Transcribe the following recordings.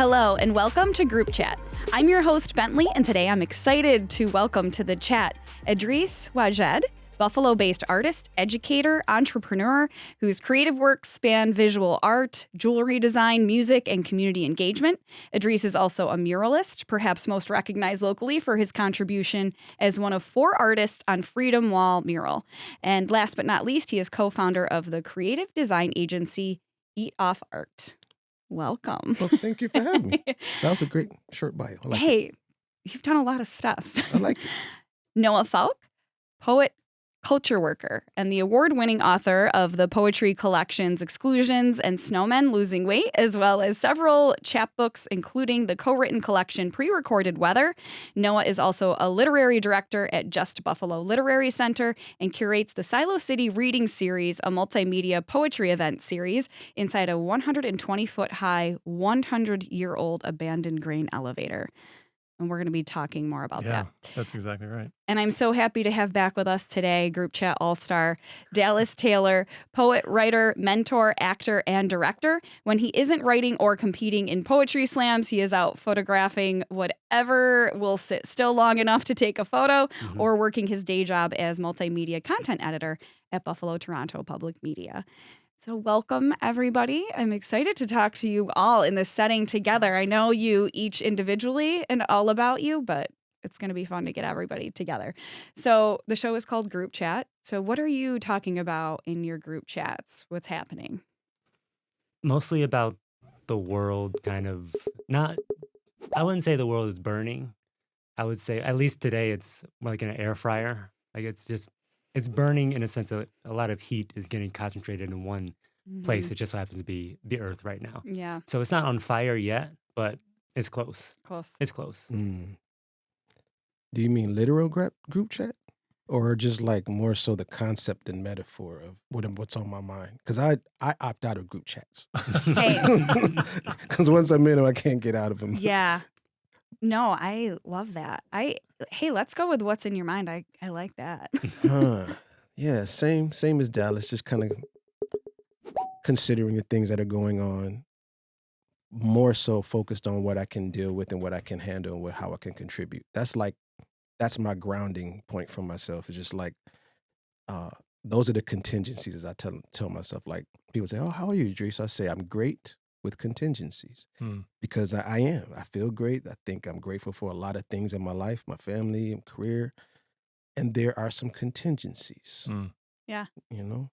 Hello, and welcome to Group Chat. I'm your host, Bentley, and today I'm excited to welcome to the chat Edreys Wajed, Buffalo-based artist, educator, entrepreneur, whose creative works span visual art, jewelry design, music, and community engagement. Edreys is also a muralist, perhaps most recognized locally for his contribution as one of 4 artists on Freedom Wall Mural. And last but not least, he is co-founder of the creative design agency Eat Off Art. Welcome. Well, thank you for having me. That was a great short bio. I like Hey, you've done a lot of stuff. I like it. Noah Falck, poet, culture worker, and the award-winning author of the poetry collections Exclusions and Snowmen Losing Weight, as well as several chapbooks, including the co-written collection Pre-Recorded Weather. Noah is also a literary director at Just Buffalo Literary Center and curates the Silo City Reading Series, a multimedia poetry event series inside a 120-foot-high, 100-year-old abandoned grain elevator. And we're going to be talking more about that. Yeah, that's exactly right. And I'm so happy to have back with us today, Group Chat All-Star, Dallas Taylor, poet, writer, mentor, actor, and director. When he isn't writing or competing in poetry slams, he is out photographing whatever will sit still long enough to take a photo, or working his day job as multimedia content editor at Buffalo Toronto Public Media. So welcome, everybody. I'm excited to talk to you all in this setting together. I know you each individually and all about you, but it's going to be fun to get everybody together. So the show is called Group Chat. So what are you talking about in your group chats? What's happening? Mostly about the world kind of I wouldn't say the world is burning. I would say, at least today, it's more like an air fryer. Like it's burning in a sense that a lot of heat is getting concentrated in one place. It just happens to be the earth right now. Yeah. So it's not on fire yet, but it's close. Close. It's close. Do you mean literal group chat? Or just like more so the concept and metaphor of what's on my mind? Because I opt out of group chats. Hey. Because once I'm in them, I can't get out of them. Yeah. No, I love that. Hey, let's go with what's in your mind. I like that. Yeah, same as Dallas. Just kind of considering the things that are going on, more so focused on what I can deal with and what I can handle and how I can contribute. That's my grounding point for myself. It's just like those are the contingencies, as I tell myself. Like people say, "Oh, how are you, Edreys?" I say, "I'm great with contingencies," because I am. I feel great. I think I'm grateful for a lot of things in my life, my family and career, and there are some contingencies. Yeah. You know.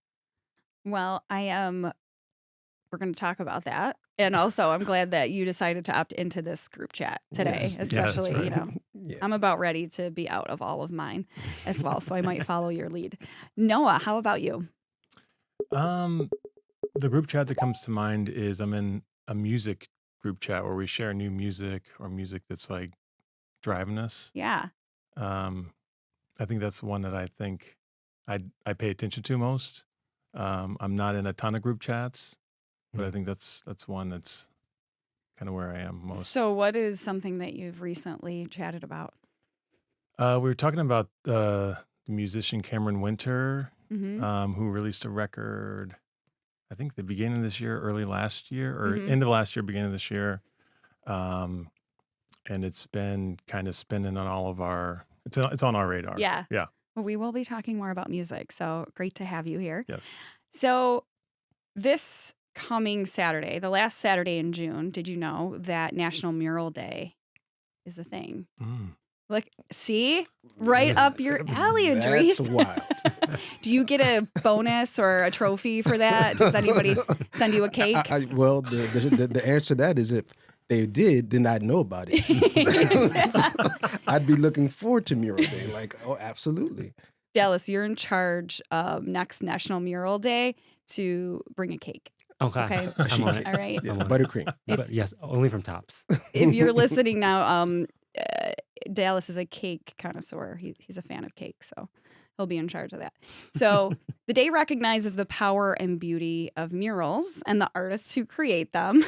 Well, we're going to talk about that. And also, I'm glad that you decided to opt into this group chat today, Yes. especially, Yeah, that's right. Yeah. I'm about ready to be out of all of mine as well. So I might follow your lead. Noah, how about you? The group chat that comes to mind is I'm in a music group chat where we share new music or music that's like driving us. Yeah. I think that's one that I think I pay attention to most. I'm not in a ton of group chats, but I think that's one that's kind of where I am most. So what is something that you've recently chatted about? We were talking about the musician Cameron Winter, Mm-hmm. who released a record, I think the beginning of this year, early last year, or Mhm. end of last year, beginning of this year. And it's been kind of spinning on all of it's on our radar. Yeah. Yeah. Well, we will be talking more about music. So great to have you here. Yes. So this coming Saturday, the last Saturday in June, did you know that National Mural Day is a thing? Look, see? Right up your alley, Edreys. That's wild. Do you get a bonus or a trophy for that? Does anybody send you a cake? Well, the answer to that is if they did, then I'd know about it. I'd be looking forward to Mural Day. Like, oh, absolutely. Dallas, you're in charge next National Mural Day to bring a cake. Okay. Okay. I'm on it. All right. Yeah, I'm on it. buttercream. But yes, only from Tops. If you're listening now, Dallas is a cake connoisseur. He's a fan of cake, so he'll be in charge of that. So the day recognizes the power and beauty of murals and the artists who create them.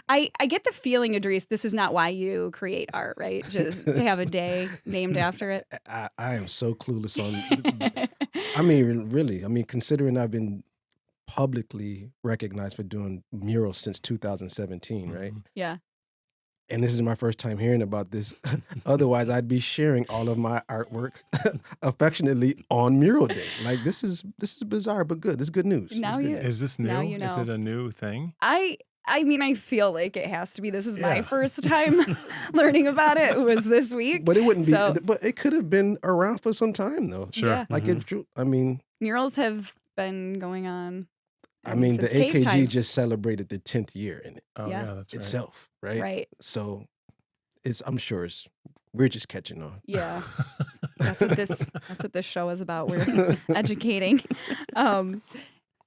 I get the feeling, Edreys, this is not why you create art, right? Just to have a day named after it. I am so clueless on. I mean, really. I mean, considering I've been publicly recognized for doing murals since 2017, right? Mhm. Yeah. And this is my first time hearing about this. Otherwise, I'd be sharing all of my artwork affectionately on Mural Day. Like this is bizarre, but good. This is good news. This is Now good you news. Is this now new? you Is it know. a new thing? I mean, I feel like it has to be. This is my Yeah. first time learning about it. Was this week. But it wouldn't be. So But it could have been around for some time, though. Sure. yeah, Like Mhm. if true, I mean, murals have been going on. I mean, the since cave AKG times. just celebrated the 10th year in it Oh, Yeah. yeah, that's right. itself, right? Right. So I'm sure we're just catching on. Yeah. That's what this show is about. We're educating.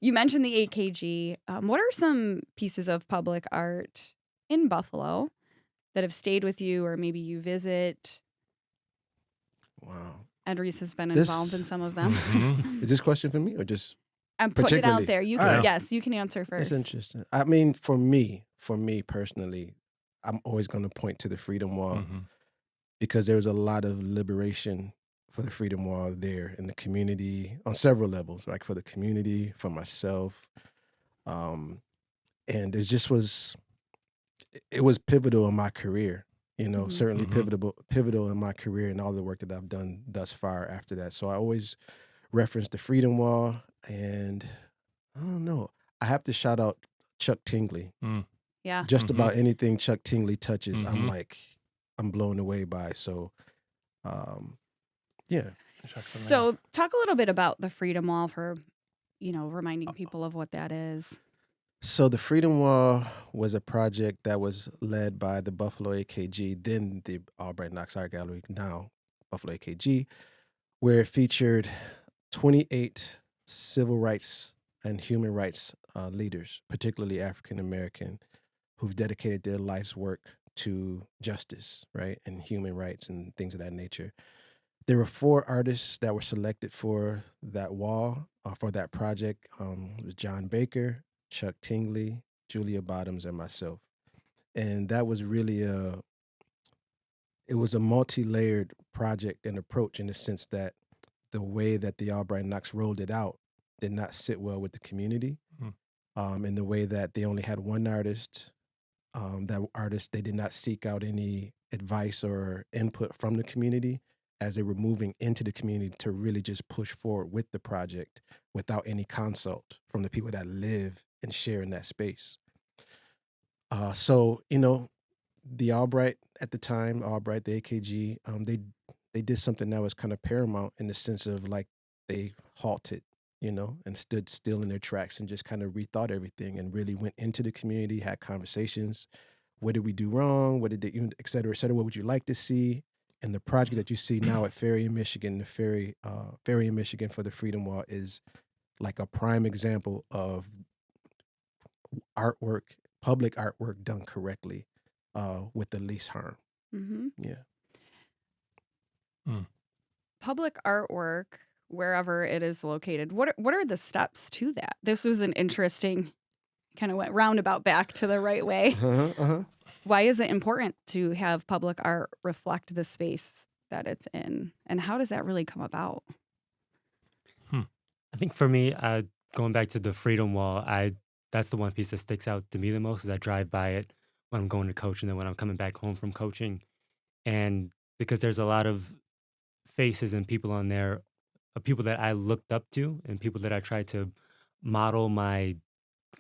You mentioned the AKG. What are some pieces of public art in Buffalo that have stayed with you, or maybe you visit? Wow. Edreys has been This- involved in some of them. Mhm. Is this question for me or just? I'm putting it out Particularly- there. You All can, right. yes, you can answer first. It's interesting. I mean, for me personally, I'm always going to point to the Freedom Wall Mhm. because there's a lot of liberation for the Freedom Wall there in the community on several levels, like for the community, for myself. And it was pivotal in my career, Mhm. certainly Mhm. pivotal in my career and all the work that I've done thus far after that. So I always reference the Freedom Wall, and I don't know. I have to shout out Chuck Tingley. Mm. Yeah. Just Mhm. about anything Chuck Tingley touches, Mhm. I'm blown away by. So, yeah. Shucks and So talk a little bit about the Freedom Wall for, reminding people of what that is. So the Freedom Wall was a project that was led by the Buffalo AKG, then the Albright Knox Art Gallery, now Buffalo AKG, where it featured 28 civil rights and human rights leaders, particularly African American, who've dedicated their life's work to justice, right, and human rights and things of that nature. There were 4 artists that were selected for that wall, for that project. It was John Baker, Chuck Tingley, Julia Bottoms, and myself. And that was really it was a multi-layered project and approach in the sense that the way that the Albright Knox rolled it out did not sit well with the community. In the way that they only had one artist. That artist, they did not seek out any advice or input from the community as they were moving into the community to really just push forward with the project without any consult from the people that live and share in that space. So, the Albright at the time, Albright, the AKG, they did something that was kind of paramount in the sense of like they halted, and stood still in their tracks and just kind of rethought everything and really went into the community, had conversations. What did we do wrong? What did they, et cetera, et cetera? What would you like to see? And the project that you see now at Ferry in Michigan, the Ferry in Michigan for the Freedom Wall is like a prime example of artwork, public artwork done correctly, with the least harm. Mm-hmm. Yeah. Public artwork, wherever it is located, what are the steps to that? This was an interesting, kind of went roundabout back to the right way. Why is it important to have public art reflect the space that it's in? And how does that really come about? I think for me, going back to the Freedom Wall, that's the one piece that sticks out to me the most. Is I drive by it when I'm going to coach, and then when I'm coming back home from coaching, and because there's a lot of faces and people on there, people that I looked up to, and people that I tried to model my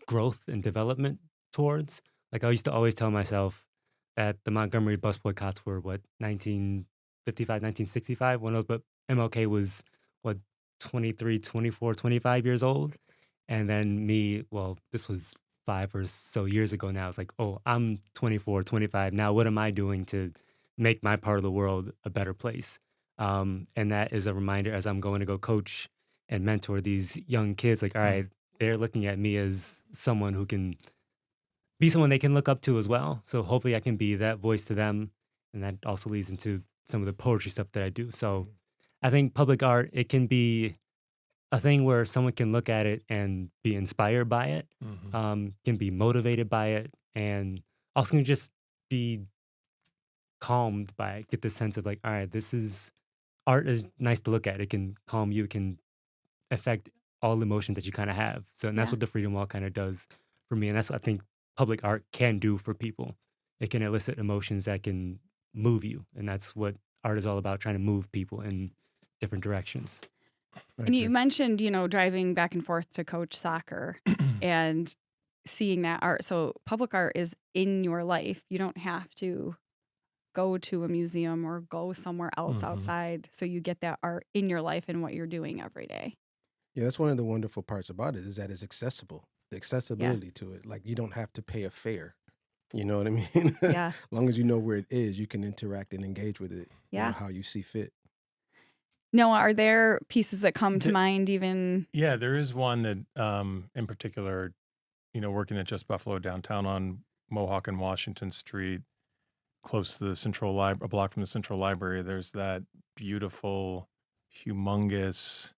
growth and development towards. Like I used to always tell myself that the Montgomery bus boycotts were 1955, 1965, but MLK was what 23, 24, 25 years old. And then me, well, this was 5 or so years ago now. It's like, oh, I'm 24, 25. Now what am I doing to make my part of the world a better place? And that is a reminder as I'm going to go coach and mentor these young kids. Like, all right, they're looking at me as someone who can be someone they can look up to as well. So hopefully I can be that voice to them. And that also leads into some of the poetry stuff that I do. So I think public art, it can be a thing where someone can look at it and be inspired by it, can be motivated by it, and also can just be calmed by it, get the sense of like, all right, art is nice to look at. It can calm you, it can affect all the emotions that you kind of have. So, and that's Yeah. what the Freedom Wall kind of does for me. And that's what I think public art can do for people. It can elicit emotions that can move you. And that's what art is all about, trying to move people in different directions. I And you agree. mentioned, driving back and forth to coach soccer and seeing that art. So public art is in your life. You don't have to go to a museum or go somewhere else outside. So you get that art in your life and what you're doing every day. Yeah, that's one of the wonderful parts about it is that it's accessible. The Yeah. accessibility to it, like you don't have to pay a fare. You know what I mean? Yeah. As long as you know where it is, you can interact and engage with it. Yeah. How you see fit. Noah, are there pieces that come to The- mind even? Yeah, there is one that, in particular, working at Just Buffalo downtown on Mohawk and Washington Street, close to the Central Library, a block from the Central Library. There's that beautiful, humongous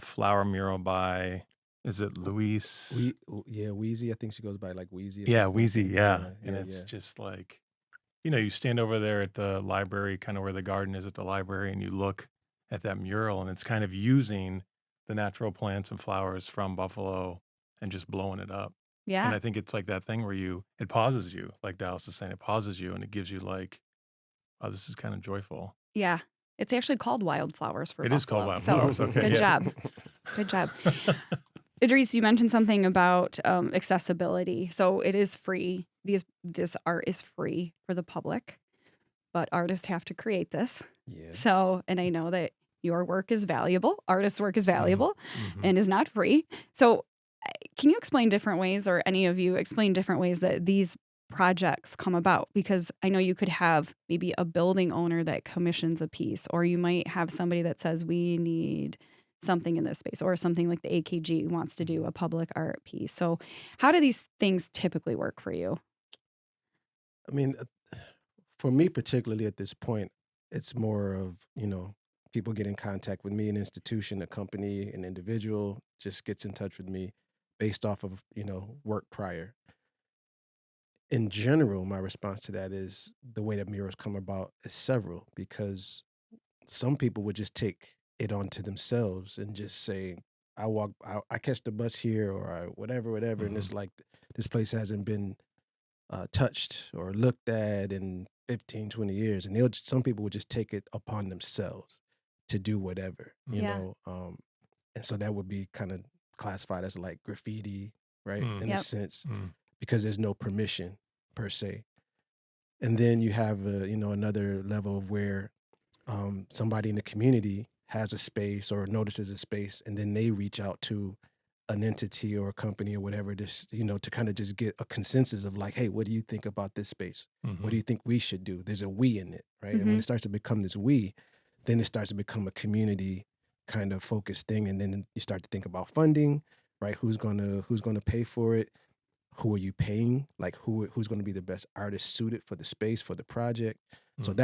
flower mural by, is it Luis? Wheezy. I think she goes by like Wheezy. Or Yeah, something like Wheezy, that. yeah. And it's just like, you stand over there at the library, kind of where the garden is at the library, and you look at that mural, and it's kind of using the natural plants and flowers from Buffalo and just blowing it up. And Yeah. I think it's like that thing where it pauses you, like Dallas is saying, it pauses you and it gives you like, oh, this is kind of joyful. Yeah. It's actually called Wildflowers for It is called Buffalo. Wildflowers. So Okay, good yeah. job. Good job. Edreys, you mentioned something about accessibility. So it is free. This art is free for the public, but artists have to create this. Yeah. So, and I know that your work is valuable. Artists' work is Mhm, valuable mhm. and is not free. So, can you explain different ways, or any of you explain different ways that these projects come about? Because I know you could have maybe a building owner that commissions a piece, or you might have somebody that says, we need something in this space, or something like the AKG wants to do a public art piece. So, how do these things typically work for you? I mean, for me particularly at this point, it's more of, people get in contact with me, an institution, a company, an individual just gets in touch with me based off of, work prior. In general, my response to that is the way that murals come about is several, because some people would just take it onto themselves and just say, I catch the bus here, or whatever, and it's like this place hasn't been touched or looked at in 15, 20 years. And some people would just take it upon themselves to do whatever, Yeah. and so that would be kind of classified as like graffiti, right? Mm. In a Yep. sense, Mm. because there's no permission per se. And then you have, another level of where somebody in the community has a space or notices a space, and then they reach out to an entity or a company or whatever, this, to kind of just get a consensus of like, hey, what do you think about this space? What do you think we should do? There's a we in it, right? And when Mhm. it starts to become this we, then it starts to become a community kind of focused thing. And then you start to think about funding, right? Who's gonna pay for it? Who are you paying? Like who's gonna be the best artist suited for the space, for the project? So Mm.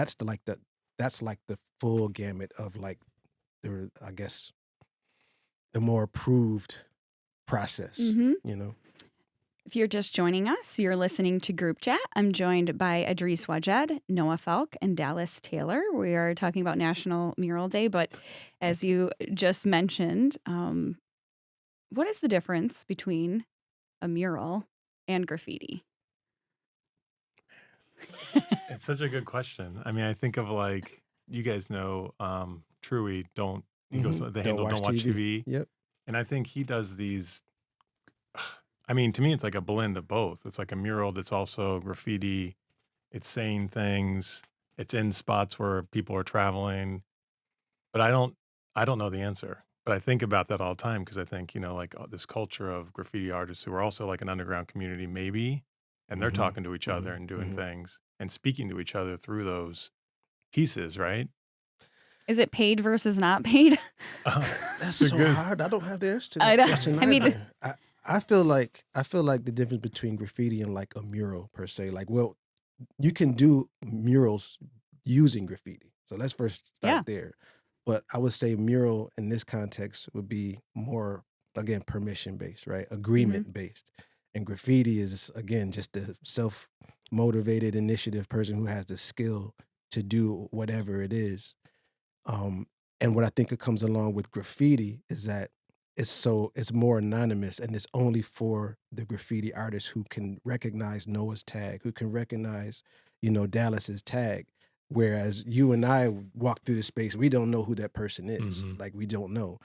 that's like the full gamut of like I guess the more approved process, Mhm. you know? If you're just joining us, you're listening to Group Chat. I'm joined by Edreys Wajed, Noah Falck, and Dallas Taylor. We are talking about National Mural Day, but as you just mentioned, what is the difference between a mural and graffiti? It's such a good question. I mean, I think of like, you guys know, Truey, he goes, the handle, don't watch TV. Yep. And I think he does these, I mean, to me, it's like a blend of both. It's like a mural that's also graffiti. It's saying things. It's in spots where people are traveling. But I don't know the answer. But I think about that all the time because I think, like this culture of graffiti artists who are also like an underground community, maybe, and they're Mhm, talking to each other mhm, and doing mhm. things and speaking to each other through those pieces, right? Is it paid versus not paid? That's They're so good. hard. I don't have the answer to I that know. question I mean, either. I feel like the difference between graffiti and like a mural per se. Like, well, you can do murals using graffiti. So let's first Yeah. start there. But I would say mural in this context would be more, again, permission based, right? Agreement based. And graffiti is, again, just the self motivated initiative person who has the skill to do whatever it is. And what I think it comes along with graffiti is that it's more anonymous, and it's only for the graffiti artists who can recognize Noah's tag, who can recognize, Dallas's tag. Whereas you and I walk through the space, we don't know who that person is. Mhm. Like, we don't know.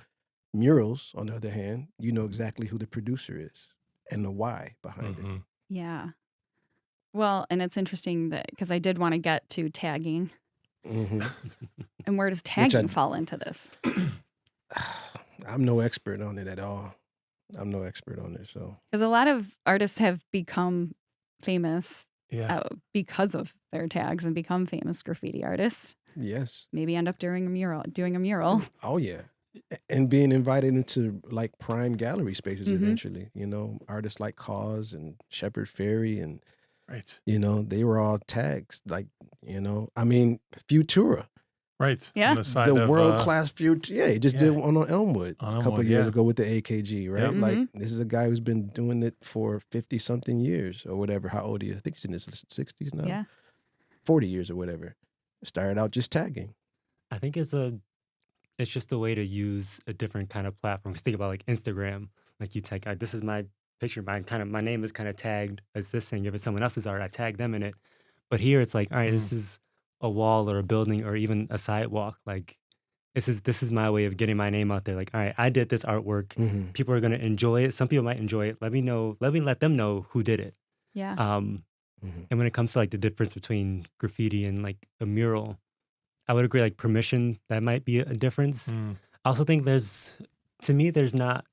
Murals, on the other hand, you know exactly who the producer is and the why behind it. Mhm. Yeah. Well, and it's interesting that because I did want to get to tagging. hmm And where does Which I, tagging fall into this? I'm no expert on it at all. I'm no expert on it. So, Because a lot of artists have become famous Yeah. because of their tags and become famous graffiti artists. yes. Maybe end up doing a mural. Oh, yeah. And being invited into like prime gallery spaces Mhm. eventually, artists like Cause and Shepard Fairey and, Right. they were all tags. Like, I mean, Futura, Right. Yeah. On the side the of, world class Futura. Yeah, he just yeah. did one on Elmwood On a couple Elmwood, years yeah. ago with the AKG, right? Yep. Like, Mhm. this is a guy who's been doing it for 50 something years or whatever. How old he is? I think he's in his 60s now. Yeah. 40 years or whatever. Started out just tagging. I think it's just a way to use a different kind of platform. 'Cause think about like Instagram, like you tag, this is my picture, my name is kind of tagged as this thing. If it's someone else's art, I tag them in it. But here it's like, all right, this is a wall or a building or even a sidewalk. Like this is my way of getting my name out there. Like, all right, I did this artwork. Mhm. People are gonna enjoy it. Some people might enjoy it. Let me know. Let me let them know who did it. Yeah. Mhm. And when it comes to like the difference between graffiti and like a mural, I would agree, like permission, that might be a difference. Mm. I also think to me, there's not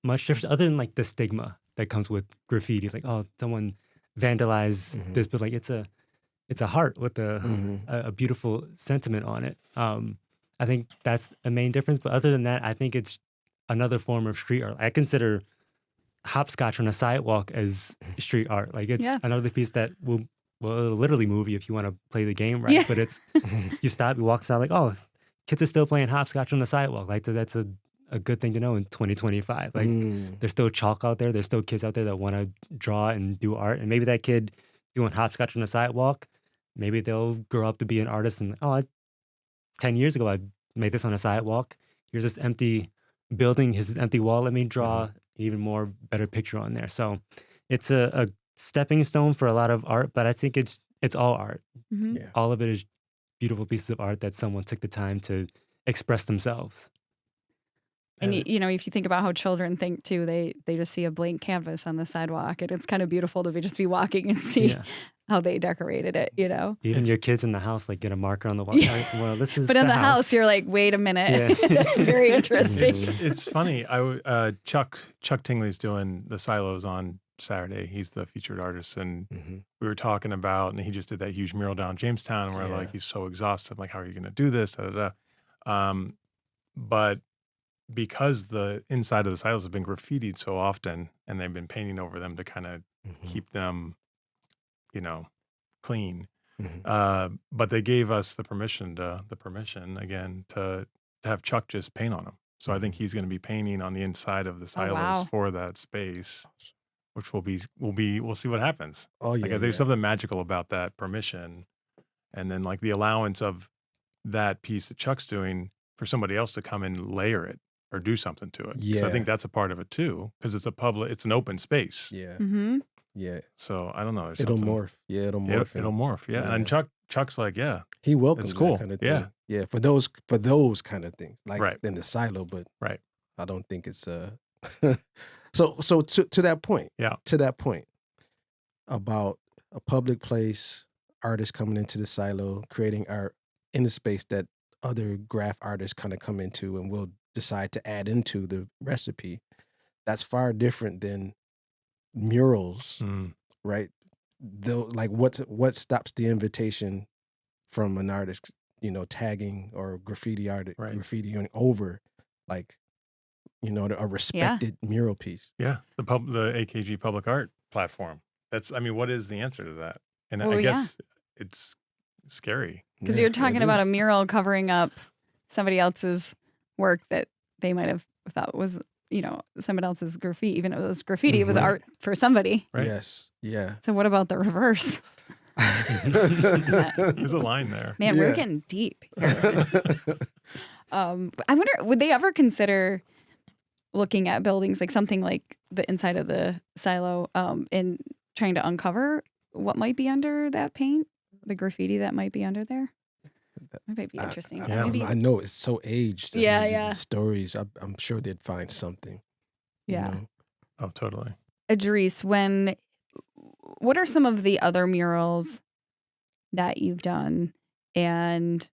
much difference other than like the stigma that comes with graffiti. Like, oh, someone vandalized Mhm. this, but like it's a heart with Mhm. a beautiful sentiment on it. I think that's a main difference. But other than that, I think it's another form of street art. I consider hopscotch on a sidewalk as street art. Like it's Yeah. another piece that it'll literally move you if you want to play the game right. Yeah. But it's you stop, you walk outside, like, oh, kids are still playing hopscotch on the sidewalk. Like that's a good thing to know in 2025. Like Mm. there's still chalk out there. There's still kids out there that want to draw and do art. And maybe that kid doing hopscotch on the sidewalk, maybe they'll grow up to be an artist. And 10 years ago, I made this on a sidewalk. Here's this empty building. Here's this empty wall. Let me draw an even more better picture on there. So it's a stepping stone for a lot of art, but I think it's all art. Mhm. Yeah. All of it is beautiful pieces of art that someone took the time to express themselves. And if you think about how children think too, they just see a blank canvas on the sidewalk, and it's kind of beautiful to just be walking and see Yeah. how they decorated it. Even your kids in the house, like get a marker on the wall. Yeah. Like, well, this is But in the house, you're like, wait a minute, Yeah. that's very interesting. It's funny. Chuck Tingley's doing the silos on Saturday. He's the featured artist, and Mhm. we were talking about, and he just did that huge mural down Jamestown, where Yeah. like he's so exhausted. I'm like, how are you going to do this? Da, da, da. But because the inside of the silos have been graffitied so often, and they've been painting over them to kind of Mhm. keep them, clean. Mhm. But they gave us the permission again to have Chuck just paint on them. So I think he's going to be painting on the inside of the silos wow. for that space, which we'll see what happens. Oh yeah. Like there's yeah. something magical about that permission, and then like the allowance of that piece that Chuck's doing for somebody else to come and layer it or do something to it. 'Cause I Yeah. think that's a part of it too, because it's an open space. Yeah. Hmm. Yeah. So I don't know. There's It'll something. morph. Yeah, it'll It'll, morph. it'll morph. Yeah. And Chuck's like, yeah, He welcomes cool. that kind of thing. Yeah. Yeah. For those kind of things, like Right. in the silo, but Right. I don't think it's so to that point. Yeah. To that point about a public place, artists coming into the silo, creating art in the space that other graph artists kind of come into and will decide to add into the recipe. That's far different than murals, Mm. right? Though, like what stops the invitation from an artist, tagging or Right. graffitiing over, like, a respected mural piece. Yeah. The AKG public art platform. What is the answer to that? And Well, I yeah. guess it's scary. Because Yeah, you're talking it about a is. mural covering up somebody else's work that they might have thought was, someone else's graffiti. Even if it was graffiti, it was Mhm. art for somebody. Right. Yes. Yeah. So what about the reverse? There's a line there. Man, we're Yeah. getting deep here. I wonder, would they ever consider looking at buildings, like something like the inside of the silo, and trying to uncover what might be under that paint, the graffiti that might be under there? That might be interesting. Yeah. Maybe. I know it's so aged. Yeah, I mean, yeah. these stories, I'm sure they'd find something. Yeah. You know? Oh, totally. Edreys, what are some of the other murals that you've done? And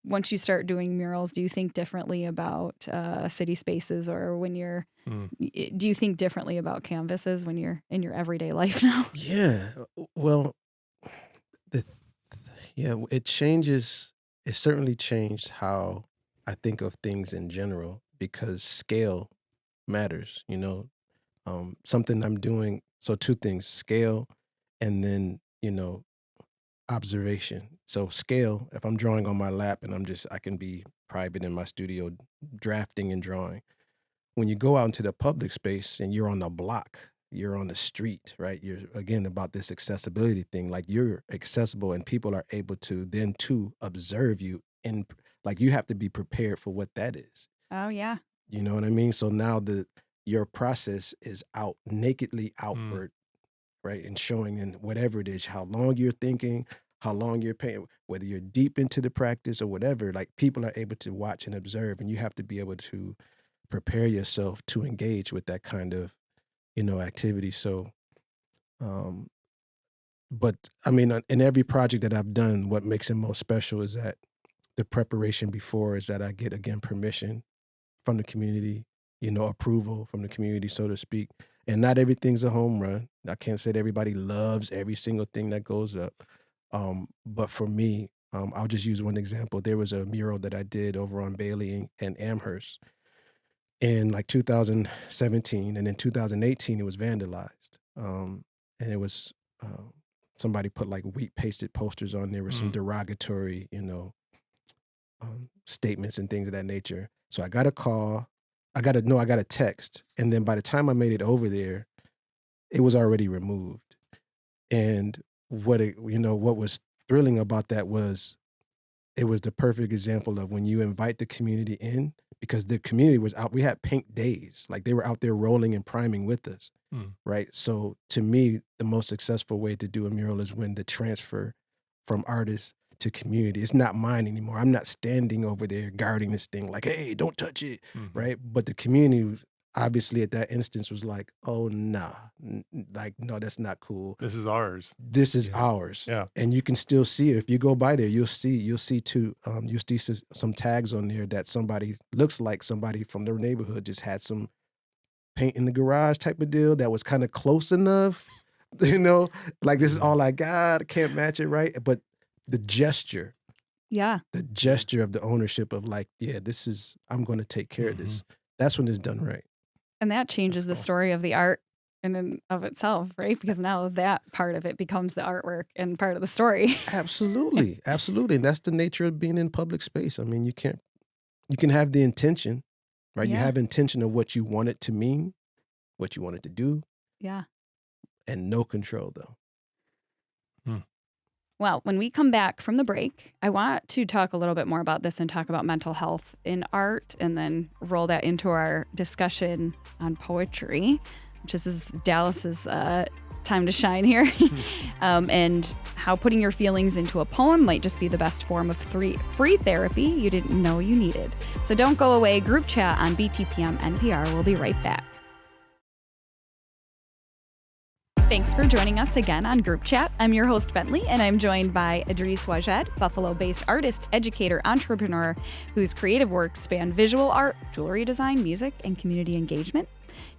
once you start doing murals, do you think differently about city spaces, or do you think differently about canvases when you're in your everyday life now? Yeah. Well, the, yeah, it changes. It certainly changed how I think of things in general, because scale matters, something I'm doing. So two things: scale, and then, observation. So scale, if I'm drawing on my lap and I can be private in my studio drafting and drawing. When you go out into the public space and you're on the block, you're on the street, right? You're, again, about this accessibility thing. Like, you're accessible and people are able to then too observe you, and like, you have to be prepared for what that is. Oh, yeah. You know what I mean? So now your process is nakedly outward, right? And showing in whatever it is, how long you're thinking, how long you're paying, whether you're deep into the practice or whatever, like, people are able to watch and observe, and you have to be able to prepare yourself to engage with that kind of, activity. So, but I mean, in every project that I've done, what makes it most special is that the preparation before is that I get, again, permission from the community, approval from the community, so to speak. And not everything's a home run. I can't say that everybody loves every single thing that goes up. But for me, I'll just use one example. There was a mural that I did over on Bailey and Amherst in like 2017, and in 2018 it was vandalized. And it was somebody put like wheat pasted posters on there with some derogatory, statements and things of that nature. So I got a call. I got a text, and then by the time I made it over there, it was already removed. And what was thrilling about that was, it was the perfect example of when you invite the community in, because the community was out. We had paint days, like they were out there rolling and priming with us, right? So to me, the most successful way to do a mural is when the transfer from artist to community, it's not mine anymore. I'm not standing over there guarding this thing like, hey, don't touch it, right? But the community obviously at that instance was like, oh, nah, like, no, that's not cool. This is ours. This is ours. Yeah. And you can still see it. If you go by there, you'll see too, you'll see some tags on there that looks like somebody from their neighborhood just had some paint in the garage type of deal that was kind of close enough, like, this is all I got, I can't match it, right? But the gesture of the ownership of like, yeah, I'm going to take care of this. That's when it's done right. And that changes the story of the art in and of itself, right? Because now that part of it becomes the artwork and part of the story. Absolutely. Absolutely. And that's the nature of being in public space. I mean, you can have the intention, right? You have intention of what you want it to mean, what you want it to do. Yeah. And no control, though. Well, when we come back from the break, I want to talk a little bit more about this and talk about mental health in art, and then roll that into our discussion on poetry, which is Dallas's time to shine here, and how putting your feelings into a poem might just be the best form of free therapy you didn't know you needed. So don't go away. Group Chat on BTPM NPR. We'll be right back. Thanks for joining us again on Group Chat. I'm your host, Bentley, and I'm joined by Edreys Wajed, Buffalo-based artist, educator, entrepreneur, whose creative works span visual art, jewelry design, music, and community engagement.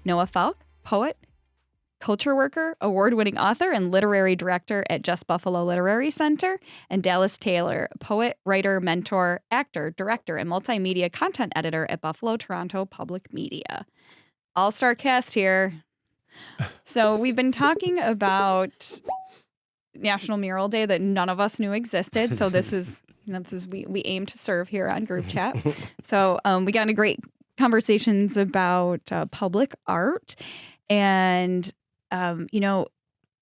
Noah Falck, poet, culture worker, award-winning author, and literary director at Just Buffalo Literary Center. And Dallas Taylor, poet, writer, mentor, actor, director, and multimedia content editor at Buffalo Toronto Public Media. All-star cast here. So we've been talking about National Mural Day that none of us knew existed. So this is we aim to serve here on Group Chat. So we got into great conversations about public art, and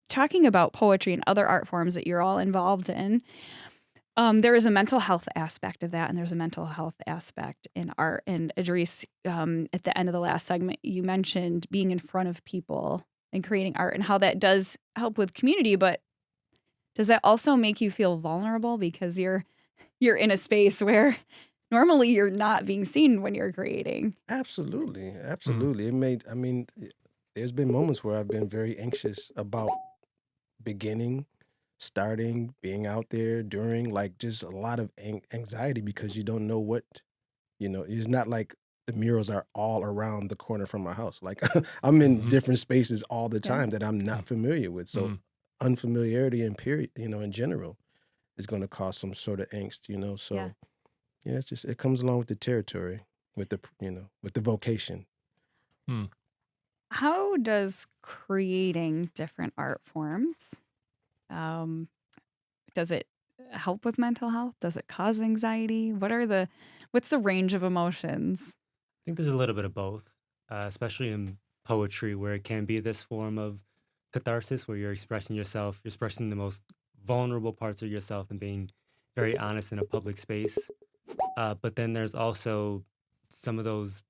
talking about poetry and other art forms that you're all involved in. There is a mental health aspect of that, and there's a mental health aspect in art. And Edreys, at the end of the last segment, you mentioned being in front of people and creating art and how that does help with community, but does that also make you feel vulnerable because you're in a space where normally you're not being seen when you're creating? Absolutely, Mm. absolutely. There's been moments where I've been very anxious about beginning, starting, being out there during, like, just a lot of anxiety because you don't know what, it's not like the murals are all around the corner from my house. Like, I'm in Mm-hmm. different spaces all the Yeah. time that I'm not familiar with. So Mm. unfamiliarity in period, in general is going to cause some sort of angst, Yeah. so yeah, it's just, it comes along with the territory, with with the vocation. Mm. How does creating different art forms, um, does it help with mental health? Does it cause anxiety? What's the range of emotions? I think there's a little bit of both, especially in poetry, where it can be this form of catharsis where you're expressing yourself, you're expressing the most vulnerable parts of yourself and being very honest in a public space. But then there's also some of those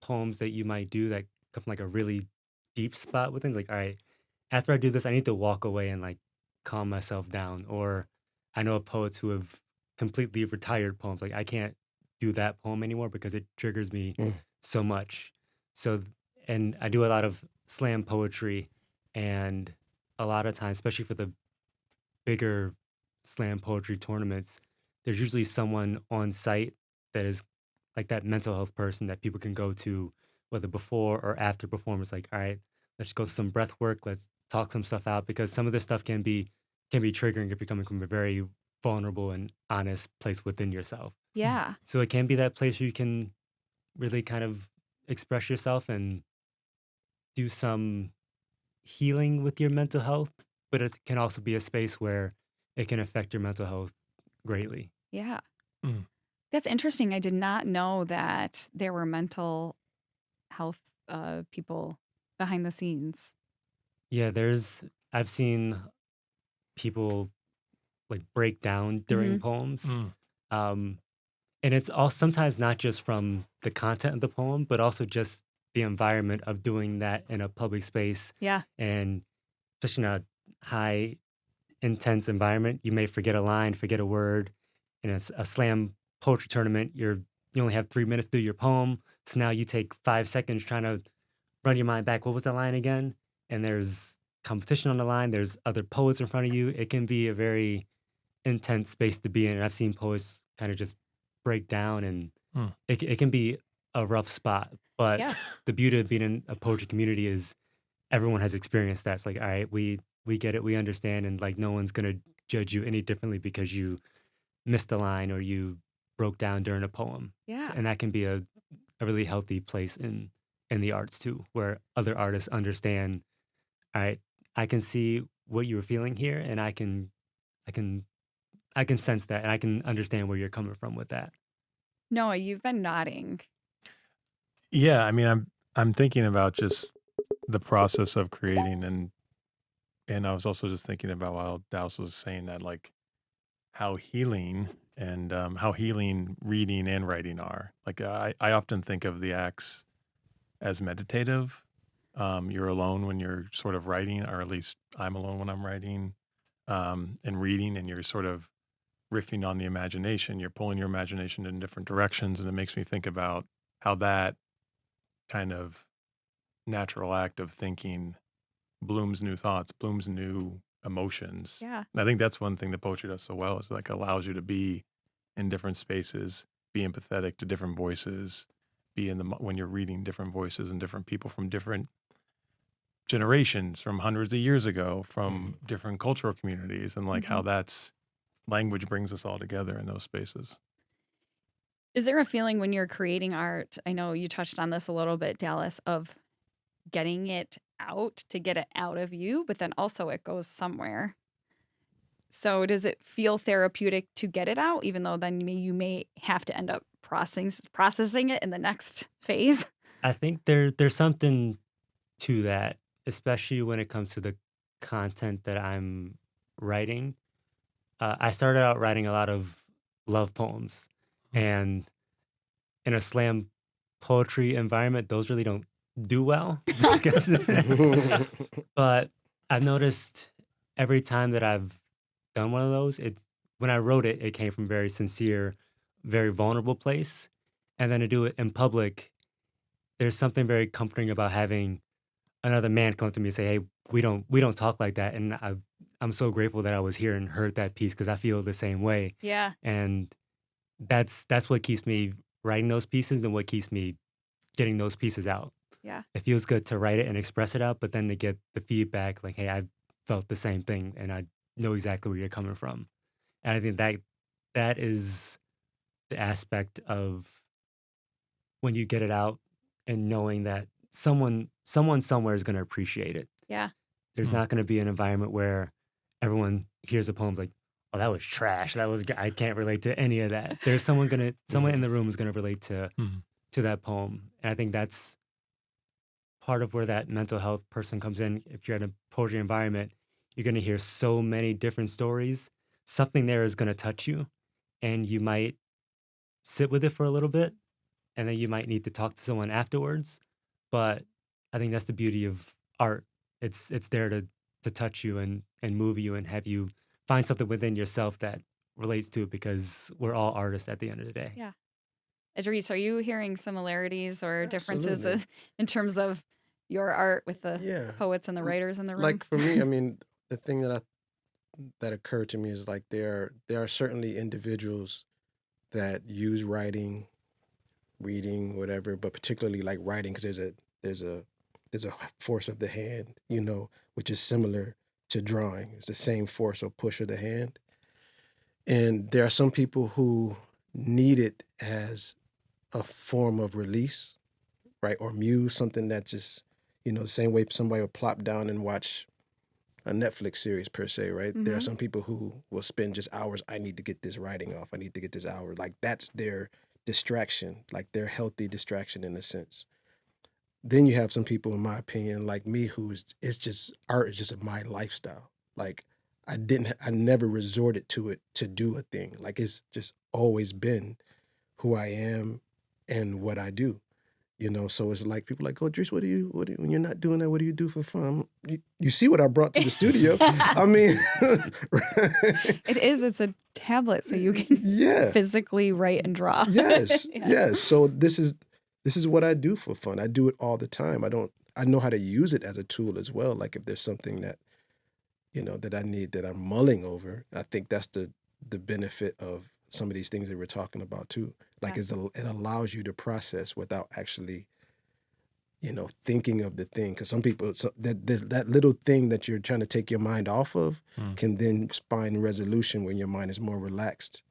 poems that you might do that come from like a really deep spot with things like, all right, after I do this, I need to walk away and like calm myself down. Or I know of poets who have completely retired poems. Like I can't do that poem anymore because it triggers me Mm. so much. So, and I do a lot of slam poetry, and a lot of times, especially for the bigger slam poetry tournaments, there's usually someone on site that is like that mental health person that people can go to, whether before or after performance. Like, all right, let's go some breath work. Let's talk some stuff out because some of this stuff can be triggering if you're coming from a very vulnerable and honest place within yourself. Yeah. So it can be that place where you can really kind of express yourself and do some healing with your mental health, but it can also be a space where it can affect your mental health greatly. Yeah. Mm. That's interesting. I did not know that there were mental health people behind the scenes. Yeah, I've seen people like break down during Hmm. poems. Mm. Um, and it's all sometimes not just from the content of the poem, but also just the environment of doing that in a public space. Yeah. And especially in a high intense environment, you may forget a line, forget a word. In a slam poetry tournament, you only have 3 minutes to do your poem. So now you take 5 seconds trying to run your mind back. What was that line again? And there's competition on the line. There's other poets in front of you. It can be a very intense space to be in. And I've seen poets kind of just break down, and Mm. it can be a rough spot. But Yeah. the beauty of being in a poetry community is everyone has experienced that. It's like, all right, we get it, we understand, and like no one's gonna judge you any differently because you missed a line or you broke down during a poem. Yeah. And that can be a really healthy place in the arts too, where other artists understand, all right, I can see what you were feeling here, and I can I can sense that, and I can understand where you're coming from with that. Noah, you've been nodding. Yeah, I mean, I'm thinking about just the process of creating, and I was also just thinking about while Dallas was saying that, like how healing and how healing reading and writing are. Like I often think of the acts as meditative. You're alone when you're sort of writing, or at least I'm alone when I'm writing and reading, and you're sort of riffing on the imagination. You're pulling your imagination in different directions, and it makes me think about how that kind of natural act of thinking blooms new thoughts, blooms new emotions. Yeah. And I think that's one thing that poetry does so well is like allows you to be in different spaces, be empathetic to different voices, be in when you're reading different voices and different people from different generations, from hundreds of years ago, from different cultural communities, and like how Mhm. that's language brings us all together in those spaces. Is there a feeling when you're creating art? I know you touched on this a little bit, Dallas, of getting it out to get it out of you, but then also it goes somewhere. So does it feel therapeutic to get it out, even though then you may have to end up processing it in the next phase? I think there's something to that, especially when it comes to the content that I'm writing. I started out writing a lot of love poems, and in a slam poetry environment, those really don't do well. because- but I've noticed every time that I've done one of those, it's when I wrote it, it came from very sincere, very vulnerable place, and then to do it in public, there's something very comforting about having another man come to me and say, "Hey, we don't talk like that," and I'm so grateful that I was here and heard that piece because I feel the same way, Yeah. and that's what keeps me writing those pieces and what keeps me getting those pieces out. Yeah. It feels good to write it and express it out, but then to get the feedback like, "Hey, I felt the same thing, and I know exactly where you're coming from," and I think that is the aspect of when you get it out and knowing that someone somewhere is going to appreciate it. Yeah. There's Mm. not going to be an environment where everyone hears a poem like, "Oh, that was trash. I can't relate to any of that." There's someone in the room is gonna relate Mm. to that poem, and I think that's part of where that mental health person comes in. If you're in a poetry environment, you're gonna hear so many different stories. Something there is gonna touch you, and you might sit with it for a little bit, and then you might need to talk to someone afterwards. But I think that's the beauty of art. It's there to touch you and move you and have you find something within yourself that relates to it because we're all artists at the end of the day. Yeah. Edreys, are you hearing similarities or differences Absolutely. in terms of your art with the Yeah. poets and the writers in the room? Like for me, I mean, the thing that occurred to me is like there are certainly individuals that use writing, reading, whatever, but particularly like writing because there's a force of the hand, which is similar to drawing. It's the same force or push of the hand. And there are some people who need it as a form of release, right? Or muse, something that just, the same way somebody will plop down and watch a Netflix series per se, right? There are Mhm. some people who will spend just hours. I need to get this writing off. I need to get this hour. Like that's their distraction, like their healthy distraction in a sense. Then you have some people, in my opinion, like me, it's just art is just my lifestyle. Like I never resorted to it to do a thing. Like it's just always been who I am and what I do. So it's like people like, oh, Dries, when you're not doing that, what do you do for fun? You see what I brought to the studio. I mean, It's a tablet, so you can yeah, physically write and draw. yes, Yeah. yes. So this is what I do for fun. I do it all the time. I know how to use it as a tool as well. Like if there's something that, that I need that I'm mulling over, I think that's the benefit of some of these things that we're talking about too. Like Yeah. it allows you to process without actually, thinking of the thing. Because some people, that little thing that you're trying to take your mind off of Mm. can then find resolution when your mind is more relaxed,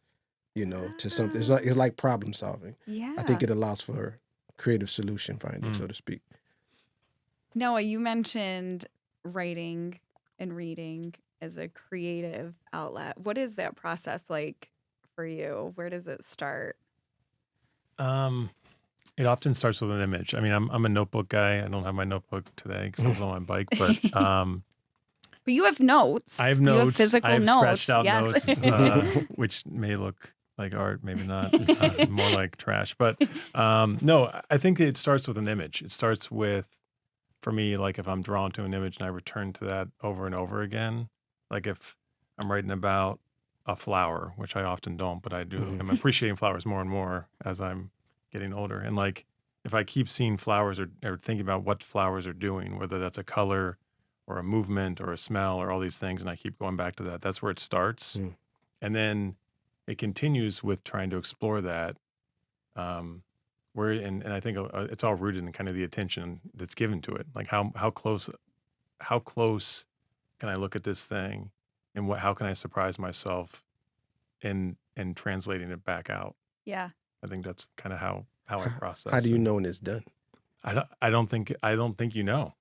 to something. It's Ah, like problem solving. I yeah. think it allows for creative solution finding, Mm. so to speak. Noah, you mentioned writing and reading as a creative outlet. What is that process like for you? Where does it start? It often starts with an image. I mean, I'm a notebook guy. I don't have my notebook today because I was on my bike, but But you have notes. I have You have notes. physical I have notes. scratched out Yes. notes, which may look like art, maybe not, more like trash. But no, I think it starts with an image. It starts with, for me, like if I'm drawn to an image and I return to that over and over again, like if I'm writing about a flower, which I often don't, but I do. Mhm. I'm appreciating flowers more and more as I'm getting older. And like if I keep seeing flowers or thinking about what flowers are doing, whether that's a color or a movement or a smell or all these things, and I keep going back to that, that's where it starts. Mm. And then it continues with trying to explore that. And I think it's all rooted in kind of the attention that's given to it. Like how close can I look at this thing, and how can I surprise myself in translating it back out? Yeah. I think that's kind of how I process. How do you and know when it's done? I don't think you know.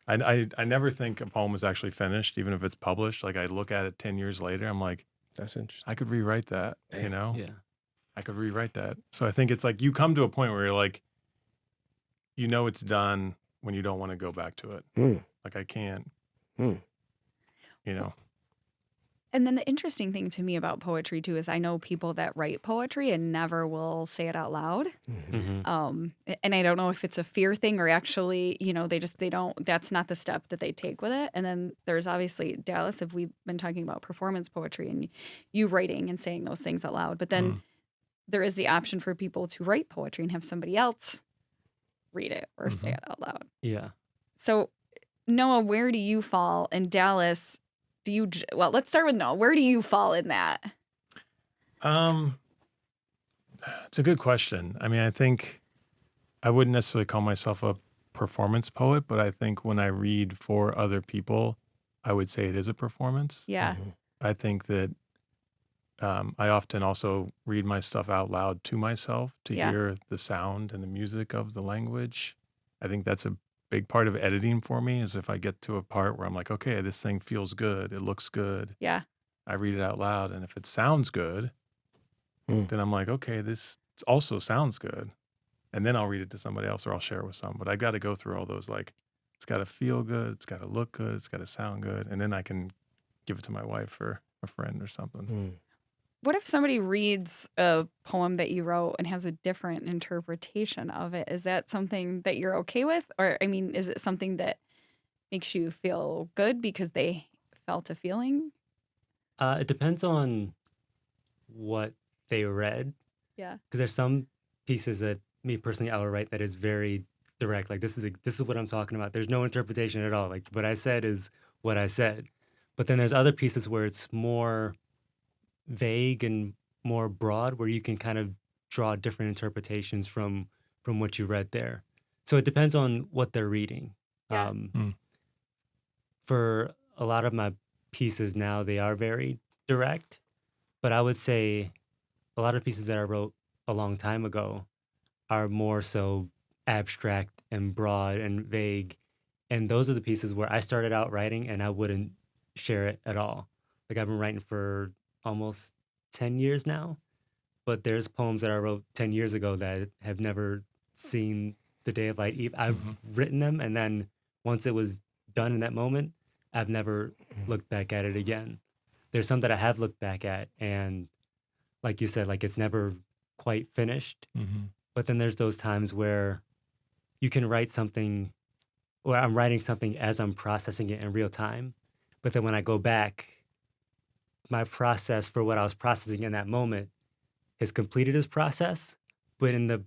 I never think a poem is actually finished, even if it's published. Like I look at it 10 years later, I'm like, That's interesting. I could rewrite that, Damn. Yeah. I could rewrite that. So I think it's like you come to a point where you're like, it's done when you don't want to go back to it. Mm. Like I can't, Mm. you know. And then the interesting thing to me about poetry too is I know people that write poetry and never will say it out loud. And I don't know if it's a fear thing or actually, they don't, that's not the step that they take with it. And then there's obviously, Dallas, if we've been talking about performance poetry and you writing and saying those things out loud, but then there is the option for people to write poetry and have somebody else read it or say it out loud. Yeah. So Noah, where do you fall? And Dallas, let's start with Noah. Where do you fall in that? It's a good question. I mean, I think I wouldn't necessarily call myself a performance poet, but I think when I read for other people, I would say it is a performance. Yeah. I think that I often also read my stuff out loud to myself to hear the sound and the music of the language. I think that's a big part of editing for me is if I get to a part where I'm like, okay, this thing feels good, it looks good. Yeah. I read it out loud, and if it sounds good, then I'm like, okay, this also sounds good. And then I'll read it to somebody else or I'll share it with some. But I got to go through all those, like, it's got to feel good, it's got to look good, it's got to sound good. And then I can give it to my wife or a friend or something. What if somebody reads a poem that you wrote and has a different interpretation of it? Is that something that you're okay with? Or, I mean, is it something that makes you feel good because they felt a feeling? It depends on what they read. Yeah. Because there's some pieces that me personally I would write that is very direct. Like this is what I'm talking about. There's no interpretation at all. Like what I said is what I said. But then there's other pieces where it's more vague and more broad, where you can kind of draw different interpretations from what you read there. So it depends on what they're reading. Yeah. For a lot of my pieces now, they are very direct, but I would say a lot of pieces that I wrote a long time ago are more so abstract and broad and vague. And those are the pieces where I started out writing and I wouldn't share it at all. Like I've been writing for almost 10 years now, but there's poems that I wrote 10 years ago that have never seen the day of light. I've written them, and then once it was done in that moment, I've never looked back at it again. There's some that I have looked back at, and like you said, like it's never quite finished. But then there's those times where you can write something, or I'm writing something as I'm processing it in real time. But then when I go back, my process for what I was processing in that moment has completed its process. But in the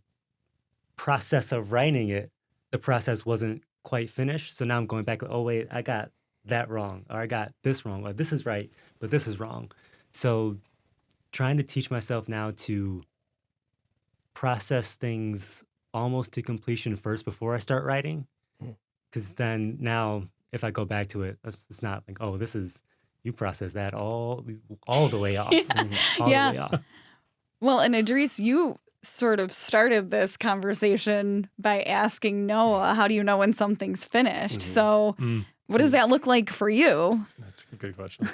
process of writing it, the process wasn't quite finished. So now I'm going back, oh, wait, I got that wrong, or I got this wrong, or this is right, but this is wrong. So trying to teach myself now to process things almost to completion first before I start writing. Because then now, if I go back to it, it's not like, oh, you process that all the way off. All the way off. Well, and Edreys, you sort of started this conversation by asking Noah, how do you know when something's finished? So what does that look like for you? That's a good question.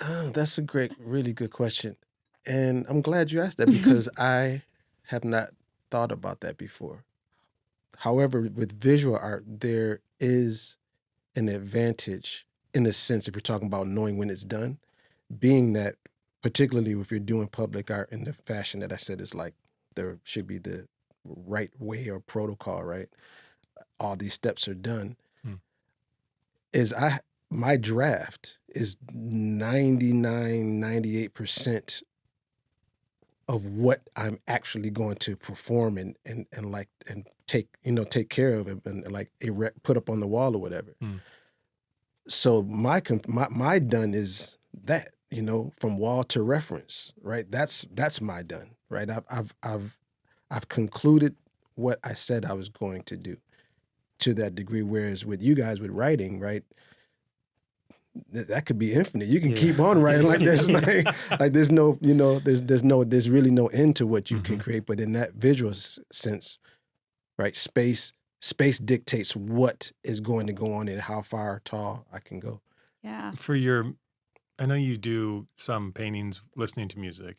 That's a really good question. And I'm glad you asked that because I have not thought about that before. However, with visual art, there is an advantage in the sense, if you're talking about knowing when it's done, being that particularly if you're doing public art in the fashion that I said is like there should be the right way or protocol, right? All these steps are done. My draft is 99, 98% of what I'm actually going to perform and take care of and like put up on the wall or whatever. So my done is that, from wall to reference, right? That's my done, right? I've concluded what I said I was going to do to that degree. Whereas with you guys with writing, right? That could be infinite. You can keep on writing like there's there's no, there's really no end to what you can create. But in that visual sense, right? Space dictates what is going to go on and how far tall I can go. Yeah. I know you do some paintings listening to music.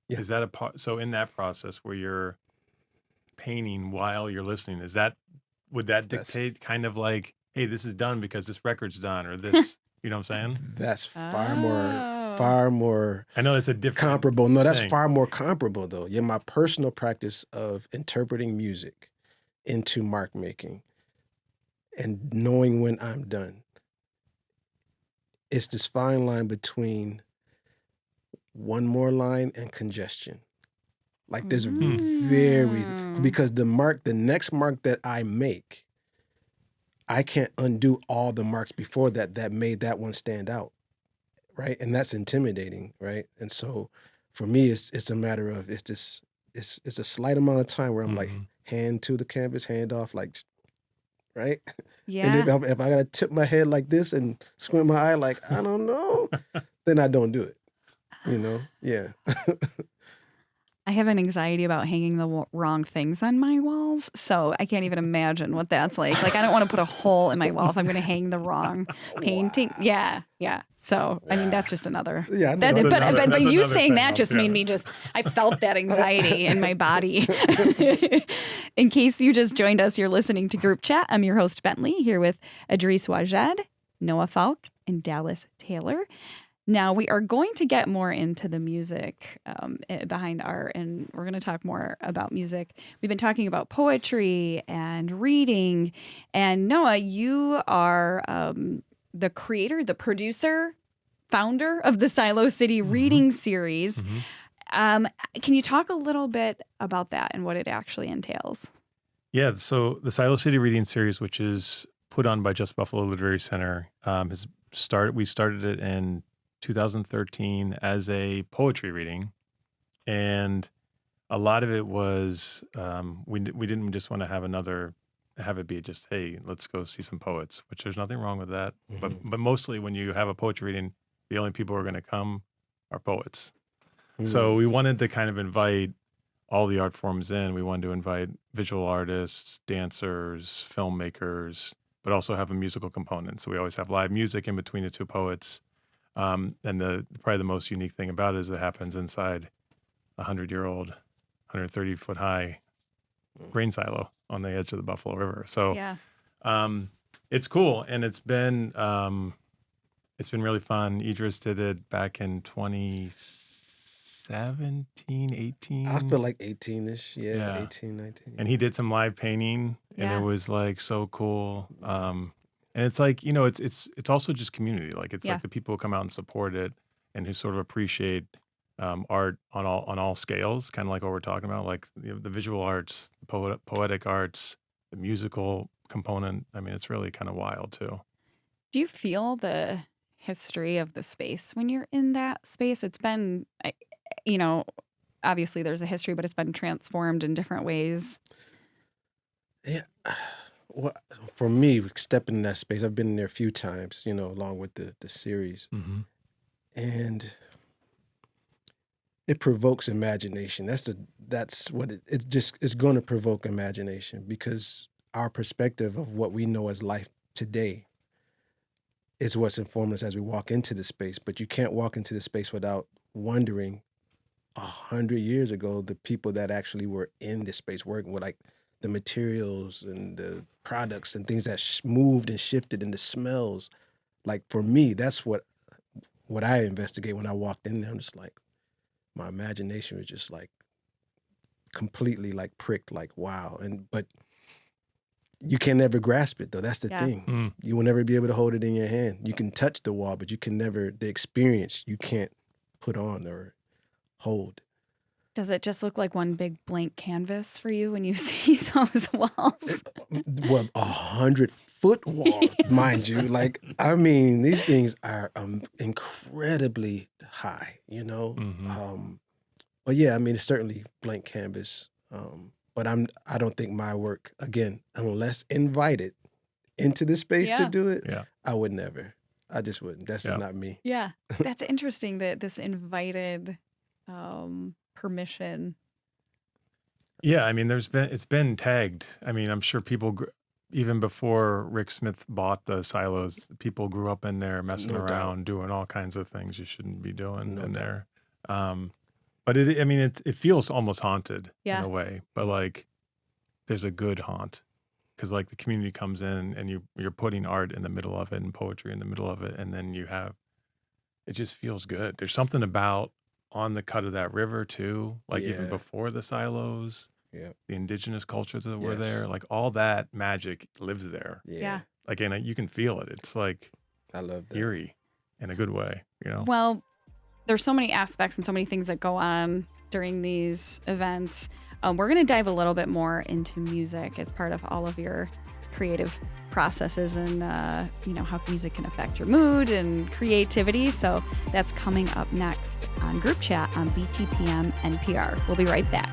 Yeah. Is that a part? So in that process where you're painting while you're listening, would that dictate kind of like, hey, this is done because this record's done, or this, you know what I'm saying? That's far more far more I know it's a different comparable. No, that's thing. far more comparable though. Yeah, my personal practice of interpreting music into mark making and knowing when I'm done. It's this fine line between one more line and congestion. Like there's because the next mark that I make, I can't undo all the marks before that made that one stand out, right? And that's intimidating, right? And so for me, it's a matter of it's a slight amount of time where I'm like hand to the canvas, hand off, like, right? Yeah. And if I gotta tip my head like this and squint my eye, like I don't know, then I don't do it. You know, yeah. I have an anxiety about hanging the wrong things on my walls, so I can't even imagine what that's like. Like, I don't want to put a hole in my wall if I'm going to hang the wrong painting. Wow. Yeah. So, I mean, that's just another. Yeah, I know. But that's you another saying thing that just made me I felt that anxiety in my body. In case you just joined us, you're listening to Group Chat. I'm your host, Bentley, here with Edreys Wajed, Noah Falck, and Dallas Taylor. Now, we are going to get more into the music behind art, and we're going to talk more about music. We've been talking about poetry and reading. And Noah, you are the creator, the producer, founder of the Silo City Reading Series. Can you talk a little bit about that and what it actually entails? Yeah, so the Silo City Reading Series, which is put on by Just Buffalo Literary Center, we started it in 2013 as a poetry reading, and a lot of it was we didn't just want to have it be just, hey, let's go see some poets, which there's nothing wrong with that. But mostly when you have a poetry reading, the only people who are going to come are poets. So we wanted to kind of invite all the art forms in. We wanted to invite visual artists, dancers, filmmakers, but also have a musical component. So we always have live music in between the two poets. And probably the most unique thing about it is it happens inside a 100-year-old, 130-foot high grain silo on the edge of the Buffalo River. So it's cool, and it's been really fun. Edreys did it back in 2017, 18. I feel like 18-ish, yeah. 18, 19. And he did some live painting, and it was like so cool. And it's like, it's also just community. Like it's like the people who come out and support it and who sort of appreciate art on all scales, kind of like what we're talking about, like the visual arts, the poetic arts, the musical component. I mean, it's really kind of wild too. Do you feel the history of the space when you're in that space? It's been, obviously there's a history, but it's been transformed in different ways. Yeah. Well, for me, stepping in that space, I've been in there a few times, along with the series. And it provokes imagination. That's what it's going to provoke imagination, because our perspective of what we know as life today is what's informed us as we walk into the space. But you can't walk into the space without wondering 100 years ago, the people that actually were in this space working with, like, the materials and the products and things that moved and shifted, and the smells. Like, for me, that's what I investigate when I walked in there. I'm just like, my imagination was just like completely like pricked, like, wow. But you can never grasp it though. That's the thing. You will never be able to hold it in your hand. You can touch the wall, but you can never, the experience you can't put on or hold. Does it just look like one big blank canvas for you when you see those walls? Well, 100-foot wall, mind you. Like, I mean, these things are incredibly high, But yeah, I mean, it's certainly blank canvas. But I don't think my work, again, unless invited into the space to do it, I would never. I just wouldn't. That's just not me. Yeah, that's interesting that this invited permission. Yeah, I mean, it's been tagged. I mean, I'm sure people, even before Rick Smith bought the silos, people grew up in there messing around, doing all kinds of things you shouldn't be doing in there. But it feels almost haunted in a way. But like, there's a good haunt, because like the community comes in and you're putting art in the middle of it and poetry in the middle of it, and then you have it just feels good. There's something about on the cut of that river too, like even Yeah. before the silos, Yeah. the indigenous cultures that were Yes. there, like all that magic lives there. Yeah. Like, and you can feel it. It's like I love that. eerie in a good way, you know? Well, there's so many aspects and so many things that go on during these events. We're going to dive a little bit more into music as part of all of your creative processes and how music can affect your mood and creativity. So that's coming up next on Group Chat on BTPM NPR. We'll be right back.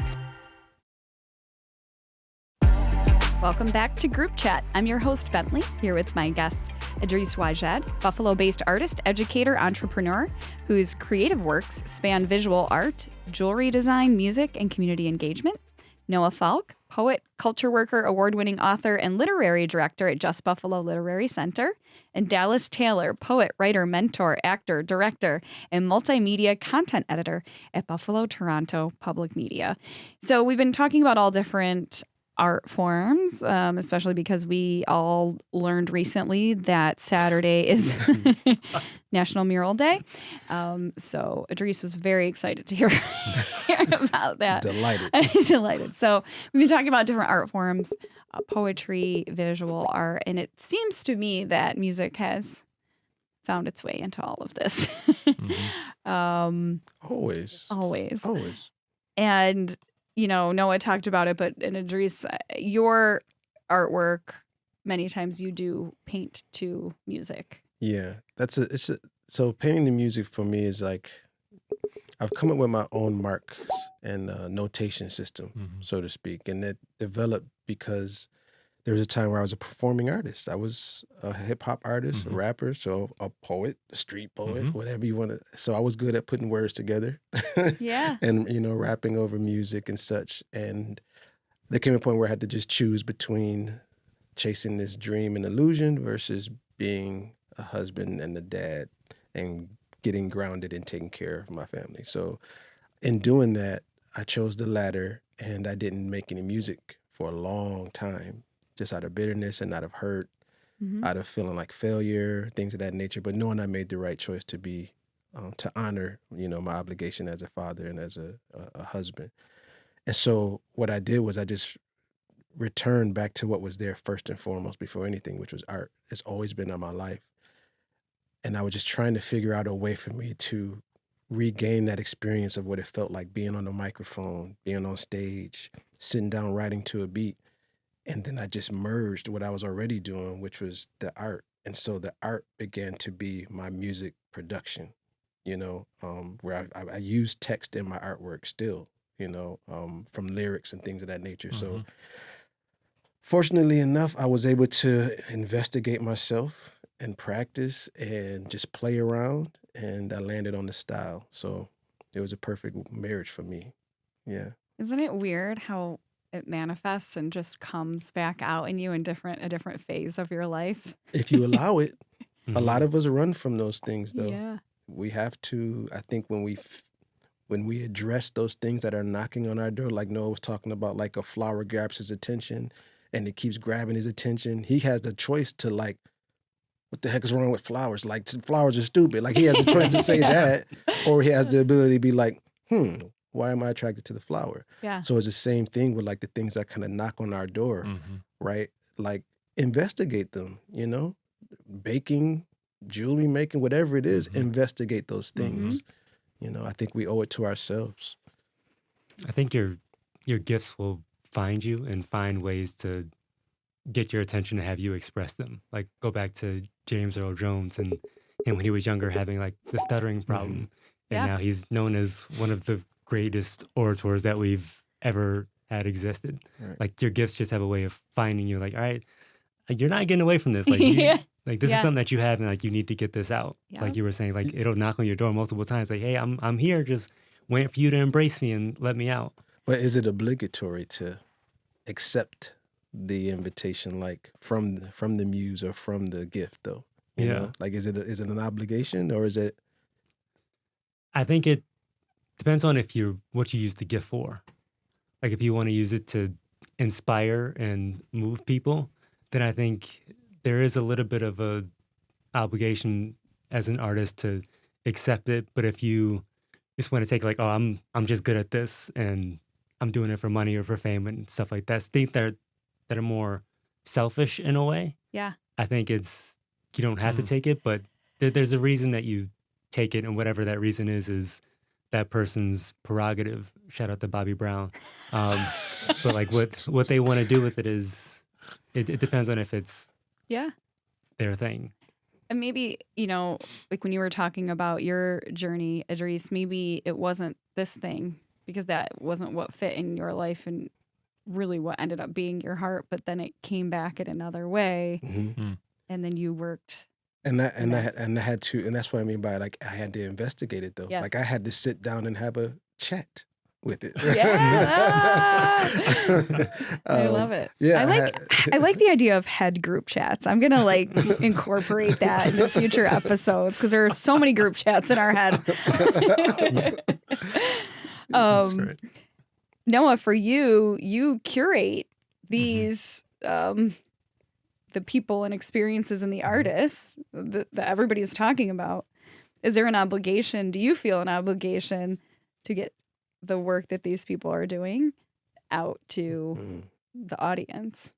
Welcome back to Group Chat. I'm your host, Bentley, here with my guests, Edreys Wajed, Buffalo-based artist, educator, entrepreneur, whose creative works span visual art, jewelry design, music, and community engagement. Noah Falck, poet, culture worker, award-winning author, and literary director at Just Buffalo Literary Center. And Dallas Taylor, poet, writer, mentor, actor, director, and multimedia content editor at Buffalo Toronto Public Media. So we've been talking about all different art forms, especially because we all learned recently that Saturday is National Mural Day. So Edreys was very excited to hear about that. Delighted. Delighted. So we've been talking about different art forms, poetry, visual art, and it seems to me that music has found its way into all of this. Always. And Noah talked about it, but in Edreys, your artwork, many times you do paint to music. Yeah, so painting the music for me is like, I've come up with my own marks and notation system, so to speak. And that developed because there was a time where I was a performing artist. I was a hip hop artist, a rapper, so a poet, a street poet, whatever you want to. So I was good at putting words together. Yeah. And, rapping over music and such. And there came a point where I had to just choose between chasing this dream and illusion versus being a husband and a dad and getting grounded and taking care of my family. So in doing that, I chose the latter, and I didn't make any music for a long time, just out of bitterness and out of hurt, out of feeling like failure, things of that nature, but knowing I made the right choice to be, to honor, my obligation as a father and as a husband. And so what I did was I just returned back to what was there first and foremost before anything, which was art. It's always been in my life. And I was just trying to figure out a way for me to regain that experience of what it felt like being on the microphone, being on stage, sitting down writing to a beat. And then I just merged what I was already doing, which was the art. And so the art began to be my music production, where I use text in my artwork still, from lyrics and things of that nature. So fortunately enough, I was able to investigate myself and practice and just play around, and I landed on the style. So it was a perfect marriage for me. Yeah. Isn't it weird how it manifests and just comes back out in you in a different phase of your life? If you allow it. A lot of us run from those things, though. Yeah. We have to, I think when we address those things that are knocking on our door, like Noah was talking about, like a flower grabs his attention and it keeps grabbing his attention, he has the choice to like, what the heck is wrong with flowers? Like, flowers are stupid. Like, he has the choice to say that, or he has the ability to be like, why am I attracted to the flower? Yeah. So it's the same thing with like the things that kind of knock on our door, right? Like, investigate them, baking, jewelry making, whatever it is, investigate those things. I think we owe it to ourselves. I think your gifts will find you and find ways to get your attention and have you express them. Like, go back to James Earl Jones and him when he was younger having like the stuttering problem. And now he's known as one of the greatest orators that we've ever had existed. Right. Like, your gifts just have a way of finding you. Like, all right, you're not getting away from this. Like, like this is something that you have, and like you need to get this out. It's like you were saying, like it'll knock on your door multiple times. Like, hey, I'm here, just waiting for you to embrace me and let me out. But is it obligatory to accept the invitation, like from the muse or from the gift, though? You know? Like, is it an obligation, or is it? I think it depends on what you use the gift for. Like, if you want to use it to inspire and move people, then I think there is a little bit of a obligation as an artist to accept it. But if you just want to take like, oh, I'm just good at this and I'm doing it for money or for fame and stuff like that, think that are more selfish in a way. Yeah. I think it's you don't have to take it, but there's a reason that you take it, and whatever that reason is that person's prerogative. Shout out to Bobby Brown. But like what they want to do with it is it depends on if it's Yeah. their thing. And maybe, like when you were talking about your journey, Edreys, maybe it wasn't this thing because that wasn't what fit in your life and really what ended up being your heart, but then it came back in another way, and then you worked. And I had to, and that's what I mean by like I had to investigate it though. Yeah. Like I had to sit down and have a chat with it. Yeah. I love it. Yeah, I like the idea of head group chats. I'm gonna like incorporate that into future episodes because there are so many group chats in our head. That's great. Noah, for you curate these the people and experiences and the artists that everybody's talking about. Is there an obligation? Do you feel an obligation to get the work that these people are doing out to the audience?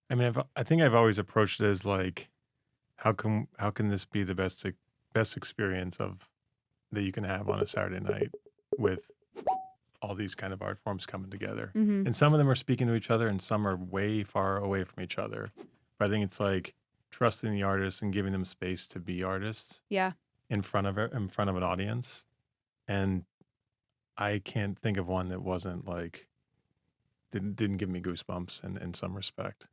I mean, I think I've always approached it as like, how can this be the best experience that you can have on a Saturday night with all these kind of art forms coming together. And some of them are speaking to each other and some are way far away from each other. But I think it's like trusting the artists and giving them space to be artists. Yeah. In front of an audience. And I can't think of one that wasn't like didn't give me goosebumps in some respect.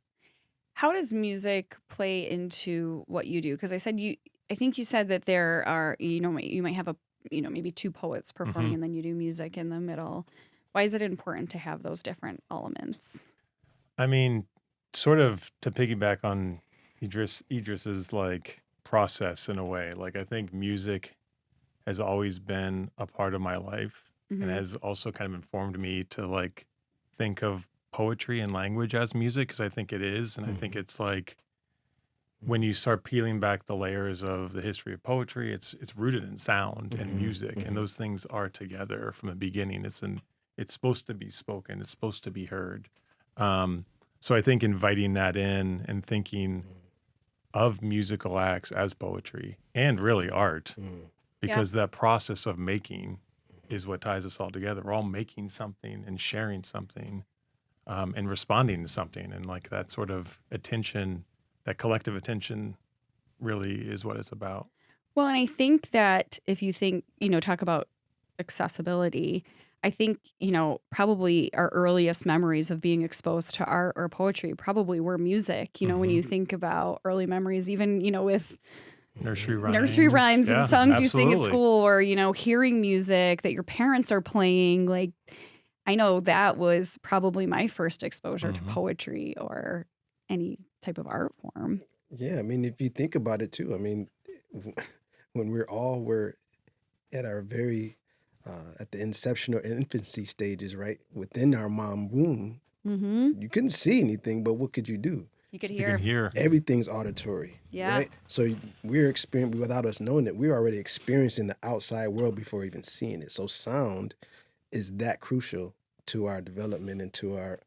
How does music play into what you do? Because I think you said that there are, you might have maybe two poets performing and then you do music in the middle. Why is it important to have those different elements? I mean, sort of to piggyback on Edreys's like process in a way. Like I think music has always been a part of my life and has also kind of informed me to like think of poetry and language as music because I think it is. And I think it's like when you start peeling back the layers of the history of poetry, it's rooted in sound and music, and those things are together from the beginning. It's supposed to be spoken. It's supposed to be heard. So I think inviting that in and thinking of musical acts as poetry and really art, because that process of making is what ties us all together. We're all making something and sharing something and responding to something, and like that sort of attention. That collective attention really is what it's about. Well, and I think that if you think, talk about accessibility, I think, probably our earliest memories of being exposed to art or poetry probably were music. When you think about early memories, even, with nursery rhymes and songs you sing at absolutely. school, or, hearing music that your parents are playing. Like, I know that was probably my first exposure to poetry or any type of art form. Yeah, I mean, if you think about it too, I mean, when we're at our very at the inception or infancy stages, right, within our mom womb, you couldn't see anything, but what could you do? You could You hear. can hear. Everything's auditory, Yeah. right? So we're experiencing, without us knowing it, we're already experiencing the outside world before even seeing it. So sound is that crucial to our development and to our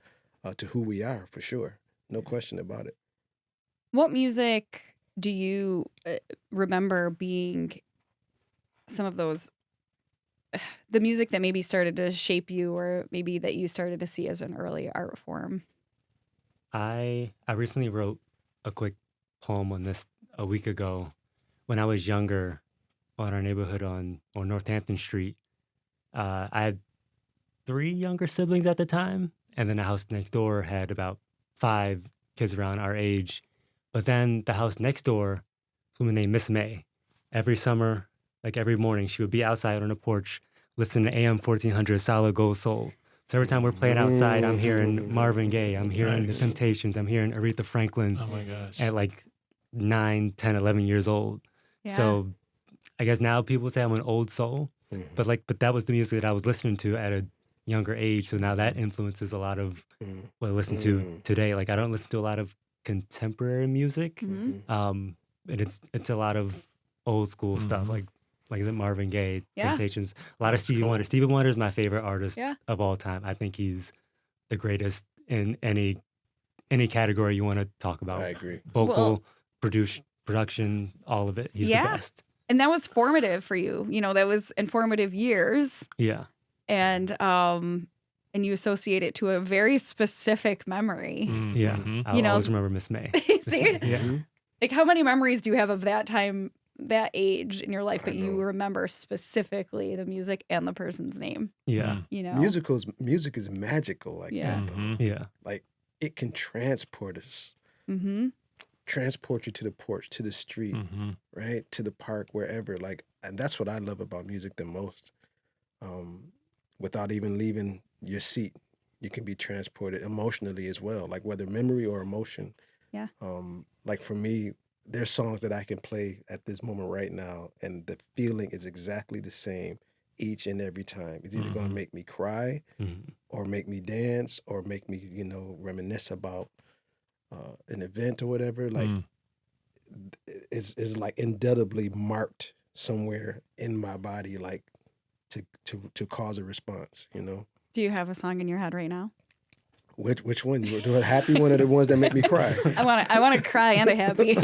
to who we are, for sure. No question about it. What music do you remember being some of those, the music that maybe started to shape you or maybe that you started to see as an early art form? I recently wrote a quick poem on this a week ago. When I was younger, on our neighborhood on Northampton Street, I had 3 younger siblings at the time, and then the house next door had about 5 kids around our age. But then the house next door, this woman named Miss May, every summer, like every morning, she would be outside on the porch listening to AM 1400 Solid Gold Soul. So every time we're playing outside, I'm hearing Marvin Gaye, I'm hearing Nice. The Temptations, I'm hearing Aretha Franklin Oh my gosh. at like 9, 10, 11 years old. Yeah. So I guess now people say I'm an old soul, but that was the music that I was listening to at a younger age. So now that influences a lot of what I listen to today. Like I don't listen to a lot of contemporary music, and it's a lot of old school stuff. Like like the Marvin Gaye, Yeah. Temptations, a lot of That's Stevie cool. Wonder. Stevie Wonder is my favorite artist Yeah. of all time. I think he's the greatest in any category you want to talk about. I agree. Vocal, production, all of it. He's Yeah. the best. And that was formative for you. You know, that was informative years. Yeah. And you associate it to a very specific memory. Yeah. Mhm. I'll You know- always remember Miss May. See? Yeah. Mhm. Like, how many memories do you have of that time, that age in your life, I but you know. remember specifically the music and the person's name? Yeah. You know? Music is magical like Yeah. that, though. Mhm. Yeah. Like, it can transport us, Mm-hmm. transport you to the porch, to the street, Mhm. right? To the park, wherever. Like, and that's what I love about music the most. Without even leaving your seat, you can be transported emotionally as well, like whether memory or emotion. Yeah. Like for me, there's songs that I can play at this moment right now, and the feeling is exactly the same each and every time. It's either going to Mhm. make me cry, Mhm. or make me dance, or make me, reminisce about an event or whatever. Like, Mm. is like indelibly marked somewhere in my body, like to cause a response. Do you have a song in your head right now? Which one? You do a happy one or the ones that make me cry? I want to cry and a happy.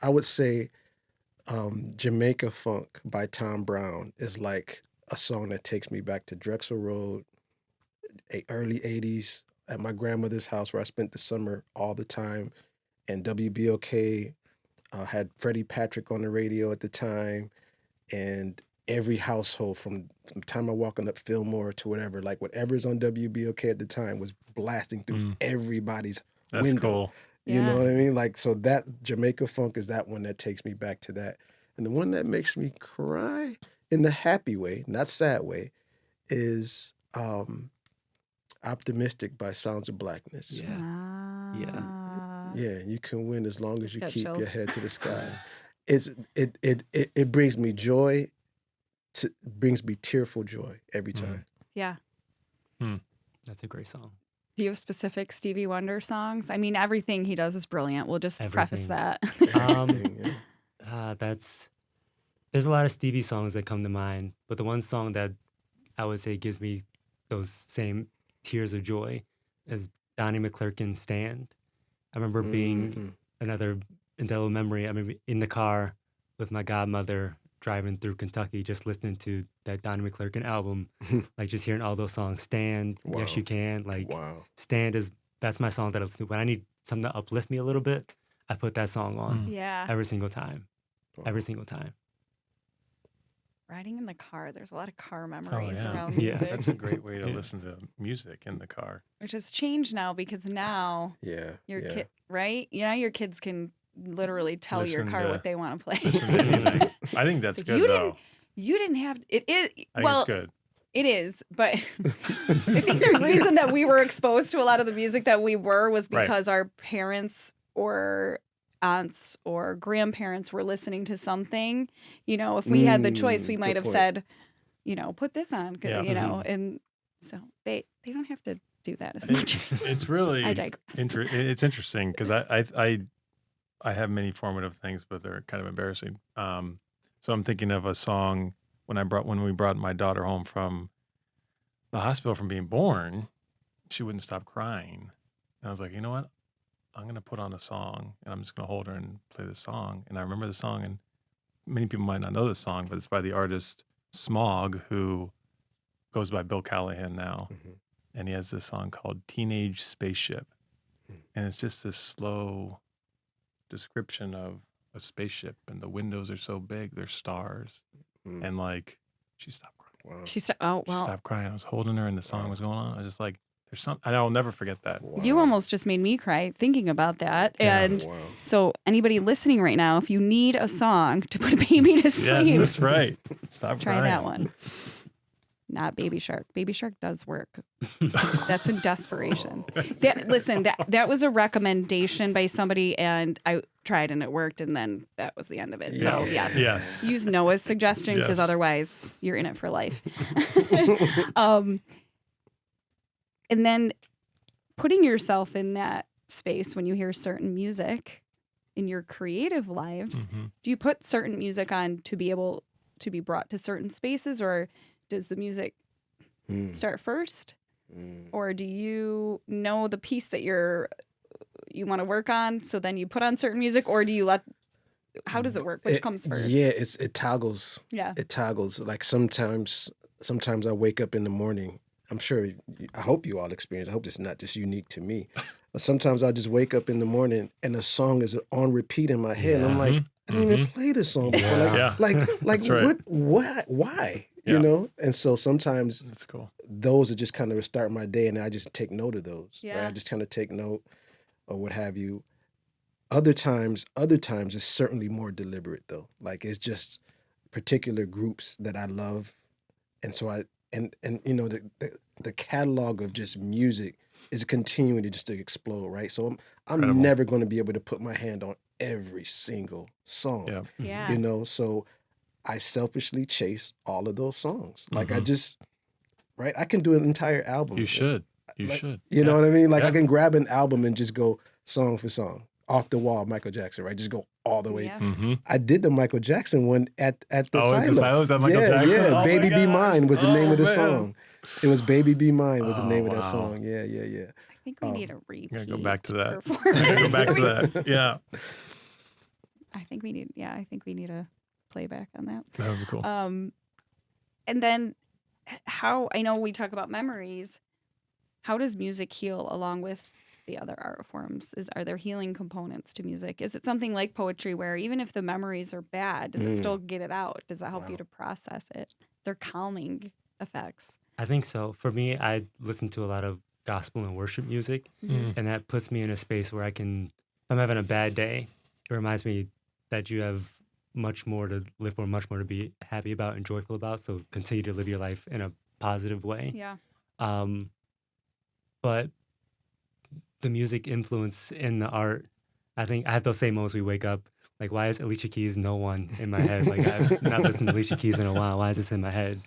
I would say Jamaica Funk by Tom Brown is like a song that takes me back to Drexel Road, early 80s, at my grandmother's house where I spent the summer all the time. And WBOK had Freddie Patrick on the radio at the time. And every household from the time I walking up Fillmore to whatever, like whatever's on WBOK at the time was blasting through everybody's That's window. cool. You know Yeah. what I mean? Like, so that Jamaica Funk is that one that takes me back to that. And the one that makes me cry in the happy way, not sad way, is Optimistic by Sounds of Blackness. Yeah. Ah. Yeah, you can win as long as you got keep chills. your head to the sky. It brings me joy, brings me tearful joy every time. Yeah. That's a great song. Do you have specific Stevie Wonder songs? I mean, everything he does is brilliant. We'll just preface that. Everything, yeah. There's a lot of Stevie songs that come to mind, but the one song that I would say gives me those same tears of joy is Donnie McClurkin's Stand. I remember being Mhm. another indelible memory. I mean, in the car with my godmother driving through Kentucky, just listening to that Donnie McClurkin album, like just hearing all those songs. Stand, Yes Wow. You Can. Like Wow. Stand that's my song that I listen to. When I need something to uplift me a little bit, I put that song on Yeah. every single time. Wow. Every single time. Riding in the car, there's a lot of car Oh, memories yeah. around Yeah. music, That's a great way to Yeah. listen to music in the car. which has changed now because now Yeah. your yeah. kid, right? Your kids can literally tell your Listen car to- what they want to play. Listen to anything. I think that's Like, good, you though. You didn't have it. I Well, think it's good. it is, but I think the reason that we were exposed to a lot of the music that we was Right. because our parents or aunts or grandparents were listening to something. If we had the choice, we Good might have point. said, put this on, Yeah. and so they don't have to do that as It- much. It's really I digress. it's interesting because I have many formative things, but they're kind of embarrassing. So I'm thinking of a song when we brought my daughter home from the hospital from being born. She wouldn't stop crying, and I was like, you know what? I'm gonna put on a song, and I'm just gonna hold her and play the song. And I remember the song, and many people might not know this song, but it's by the artist Smog, who goes by Bill Callahan now. Mhm. And he has this song called Teenage Spaceship. And it's just this slow description of a spaceship, and the windows are so big, they're stars. Mm. And like, she stopped crying. Wow. She She stopped crying. I was holding her, and the song Wow. was going on. I was just like, there's something, I'll never forget that. You Wow. almost just made me cry thinking about that. Yeah. And Wow. so anybody listening right now, if you need a song to put a baby to sleep, Yes, that's right. Stop try crying. that one. Not Baby Shark. Baby Shark does work. That's in desperation. That was a recommendation by somebody, and I tried and it worked, and then that was the end of it. So yes, Yes. use Noah's suggestion because Yes. otherwise you're in it for life. And then putting yourself in that space when you hear certain music, in your creative lives, Mm-hmm. do you put certain music on to be able to be brought to certain spaces, or does the music start first? Or do you know the piece that you want to work on, so then you put on certain music, or do you how does it work? Which comes first? Yeah, it toggles. Yeah. It toggles. Like sometimes I wake up in the morning. I hope you all experience. I hope it's not just unique to me. But sometimes I just wake up in the morning and a song is on repeat in my head. And I'm like, I didn't even play this song before. Yeah. Like That's right. why? Yeah. You know? And so sometimes That's cool. those are just kind of start my day, and I just take note of those. Right? Yeah. I just kind of take note or what have you. Other times it's certainly more deliberate though. Like it's just particular groups that I love, and so and you know the catalog of just music is continuing to explode, right? So I'm Incredible. never going to be able to put my hand on every single song, Yeah. Yeah. you know. So I selfishly chase all of those songs. Like I just I can do an entire album. You should. You Like, should. You know what I mean? Like I Yeah. can grab an album and just go song for song, off the wall, Michael Jackson, right? Just go all the way. Yeah. Mm-hmm. I did the Michael Jackson one at the Oh, at the Silo. Silo? Is that Michael yeah, Jackson? Yeah, Oh my Baby Be gosh. Mine was the name of the Oh, man. song. It was Baby Be Mine was the Oh, name of that wow. song. Yeah. I think we need a repeat. Gotta go back to that. performance. Go back to that. Yeah. I think we need a playback on that. That would be cool. And then how, I know we talk about memories. How does music heal along with the other art forms? Are there healing components to music? Is it something like poetry where even if the memories are bad, does it still get it out? Does that help you to process it? They're calming effects. I think so. For me, I listen to a lot of gospel and worship music, and that puts me in a space where I can, if I'm having a bad day, it reminds me that you have much more to live for, much more to be happy about and joyful about. So continue to live your life in a positive way. Yeah. But the music influence in the art, I think I have those same moments we wake up, like, why is Alicia Keys no one in my head? Like, I've not listened to Alicia Keys in a while. Why is this in my head?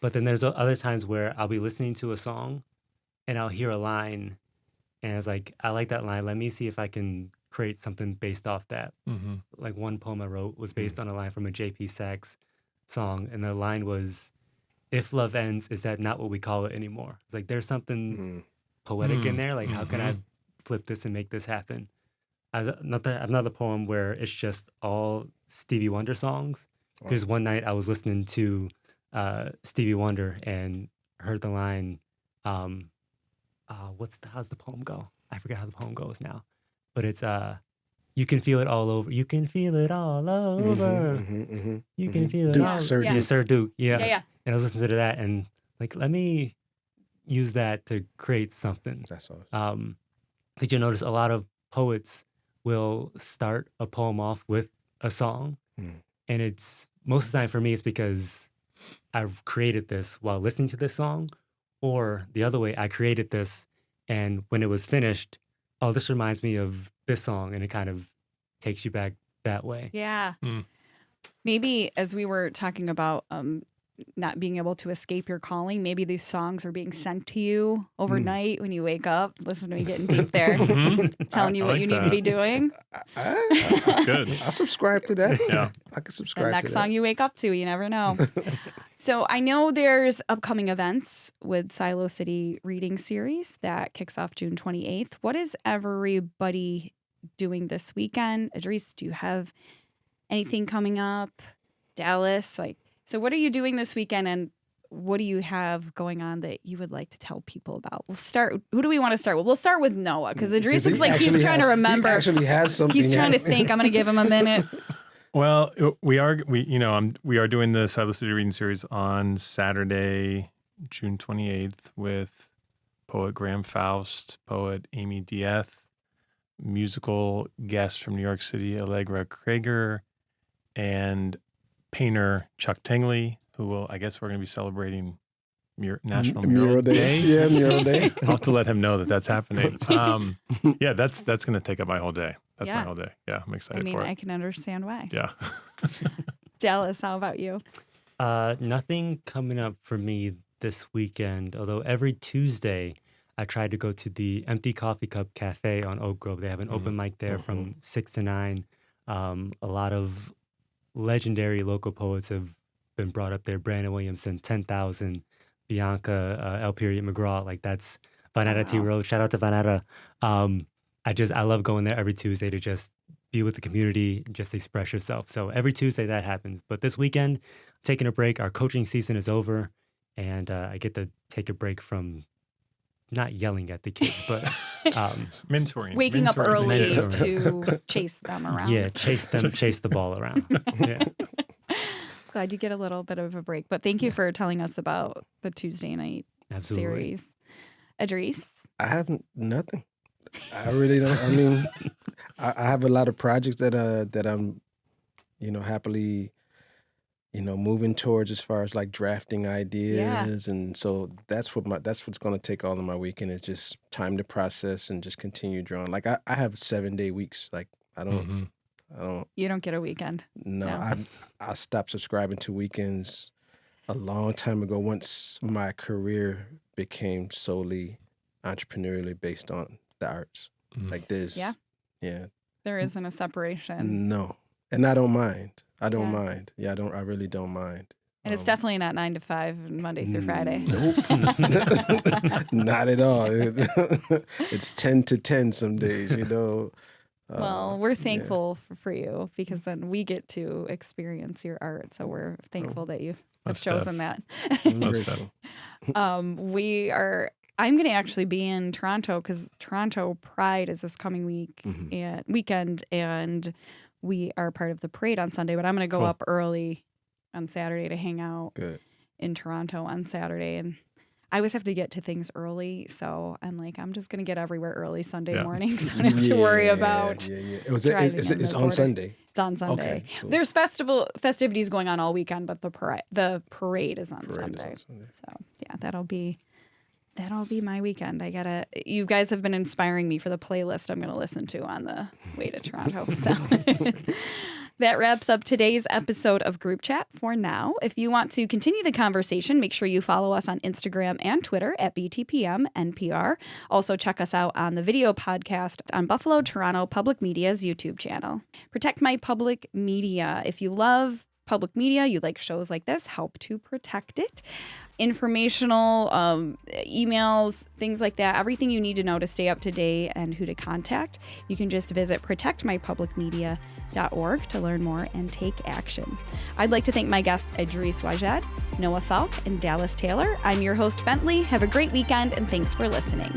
But then there's other times where I'll be listening to a song and I'll hear a line and it's like, I like that line. Let me see if I can create something based off that. Mm-hmm. Like one poem I wrote was based on a line from a J.P. Sachs song. And the line was, if love ends, is that not what we call it anymore? It's like, there's something poetic in there. Like, how can I flip this and make this happen? I have another poem where it's just all Stevie Wonder songs. Because one night I was listening to Stevie Wonder and heard the line, how's the poem go? I forget how the poem goes now. But it's, you can feel it all over. You can feel it all over. You can feel it Duke, all Sir over. Duke. Sir Duke. Yeah. Yeah. And I was listening to that and like, let me use that to create something. That's awesome. Because you notice a lot of poets will start a poem off with a song. And it's most of the time for me, it's because I've created this while listening to this song, or the other way, I created this and when it was finished, oh, this reminds me of this song, and it kind of takes you back that way. Yeah. Maybe as we were talking about not being able to escape your calling, maybe these songs are being sent to you overnight when you wake up. Listen to me getting deep there, telling you I what like you need that. to be doing. That's good. I subscribe to that. Yeah. I can The subscribe next to song that. you wake up to, you never know. So I know there's upcoming events with Silo City Reading Series that kicks off June 28th. What is everybody doing this weekend? Edreys, do you have anything coming up? Dallas, so what are you doing this weekend, and what do you have going on that you would like to tell people about? We'll start. Who do we want to start with? We'll start with Noah because Edreys looks like he's trying to remember. He actually has something. He's trying to think. I'm going to give him a minute. Well, we are doing the Silo City Reading Series on Saturday, June 28th with poet Graham Faust, poet Amy Dieth, musical guest from New York City, Allegra Krager, and painter Chuck Tingley, who I guess we're going to be celebrating National Mural Day. Yeah, Mural Day. I'll have to let him know that that's happening. Yeah, that's going to take up my whole day. That's my Yeah. whole day. Yeah, I'm I excited mean, for it. I can understand why. Yeah. Dallas, how about you? Nothing coming up for me this weekend, although every Tuesday I tried to go to the Empty Coffee Cup Cafe on Oak Grove. They have an open mic there from 6 to 9. A lot of legendary local poets have been brought up there. Brandon Williamson, 10,000, Bianca, L. McGraw. Like that's Vanetta T. Wow. Rose. Shout out to Vanetta. I love going there every Tuesday to just be with the community, just express yourself. So every Tuesday that happens. But this weekend, I'm taking a break. Our coaching season is over, and I get to take a break from not yelling at the kids, but mentoring. Waking up early Mentoring. to chase them around. yeah, chase the ball around. Yeah. Glad you get a little bit of a break. But thank you for telling us about the Tuesday night Absolutely. series. Edreys? I have nothing. I really don't. I mean, I have a lot of projects that I'm, happily, moving towards as far as like drafting ideas, and so that's what's going to take all of my weekend is just time to process and just continue drawing. Like I have 7-day weeks. Like I don't. You don't get a weekend. No. I stopped subscribing to weekends a long time ago. Once my career became solely entrepreneurially based on the arts, like this. Yeah. There isn't a separation. No, and I don't mind. I don't mind. Yeah, I really don't mind. And it's definitely not 9 to 5, Monday through Friday. Nope. Not at all. It's 10 to 10 some days, Well, we're thankful for you because then we get to experience your art. So we're thankful that you have chosen that. I'm going to actually be in Toronto because Toronto Pride is this coming weekend, and we are part of the parade on Sunday. But I'm going to go up early on Saturday to hang out in Toronto on Saturday, and I always have to get to things early, so I'm like, I'm just going to get everywhere early Sunday morning, so I don't have to worry about It's on Sunday. It's on Sunday. Okay, cool. There's festivities going on all weekend, but the parade is on Sunday. So yeah, that'll be my weekend. You guys have been inspiring me for the playlist I'm going to listen to on the way to Toronto. So that wraps up today's episode of Group Chat for now. If you want to continue the conversation, make sure you follow us on Instagram and Twitter at BTPM_NPR. Also, check us out on the video podcast on Buffalo Toronto Public Media's YouTube channel. Protect My Public Media. If you love public media, you like shows like this, help to protect it. Informational emails, things like that, everything you need to know to stay up to date and who to contact. You can just visit protectmypublicmedia.org to learn more and take action. I'd like to thank my guests Edreys Wajed, Noah Falck, and Dallas Taylor. I'm your host, Bentley. Have a great weekend, and thanks for listening.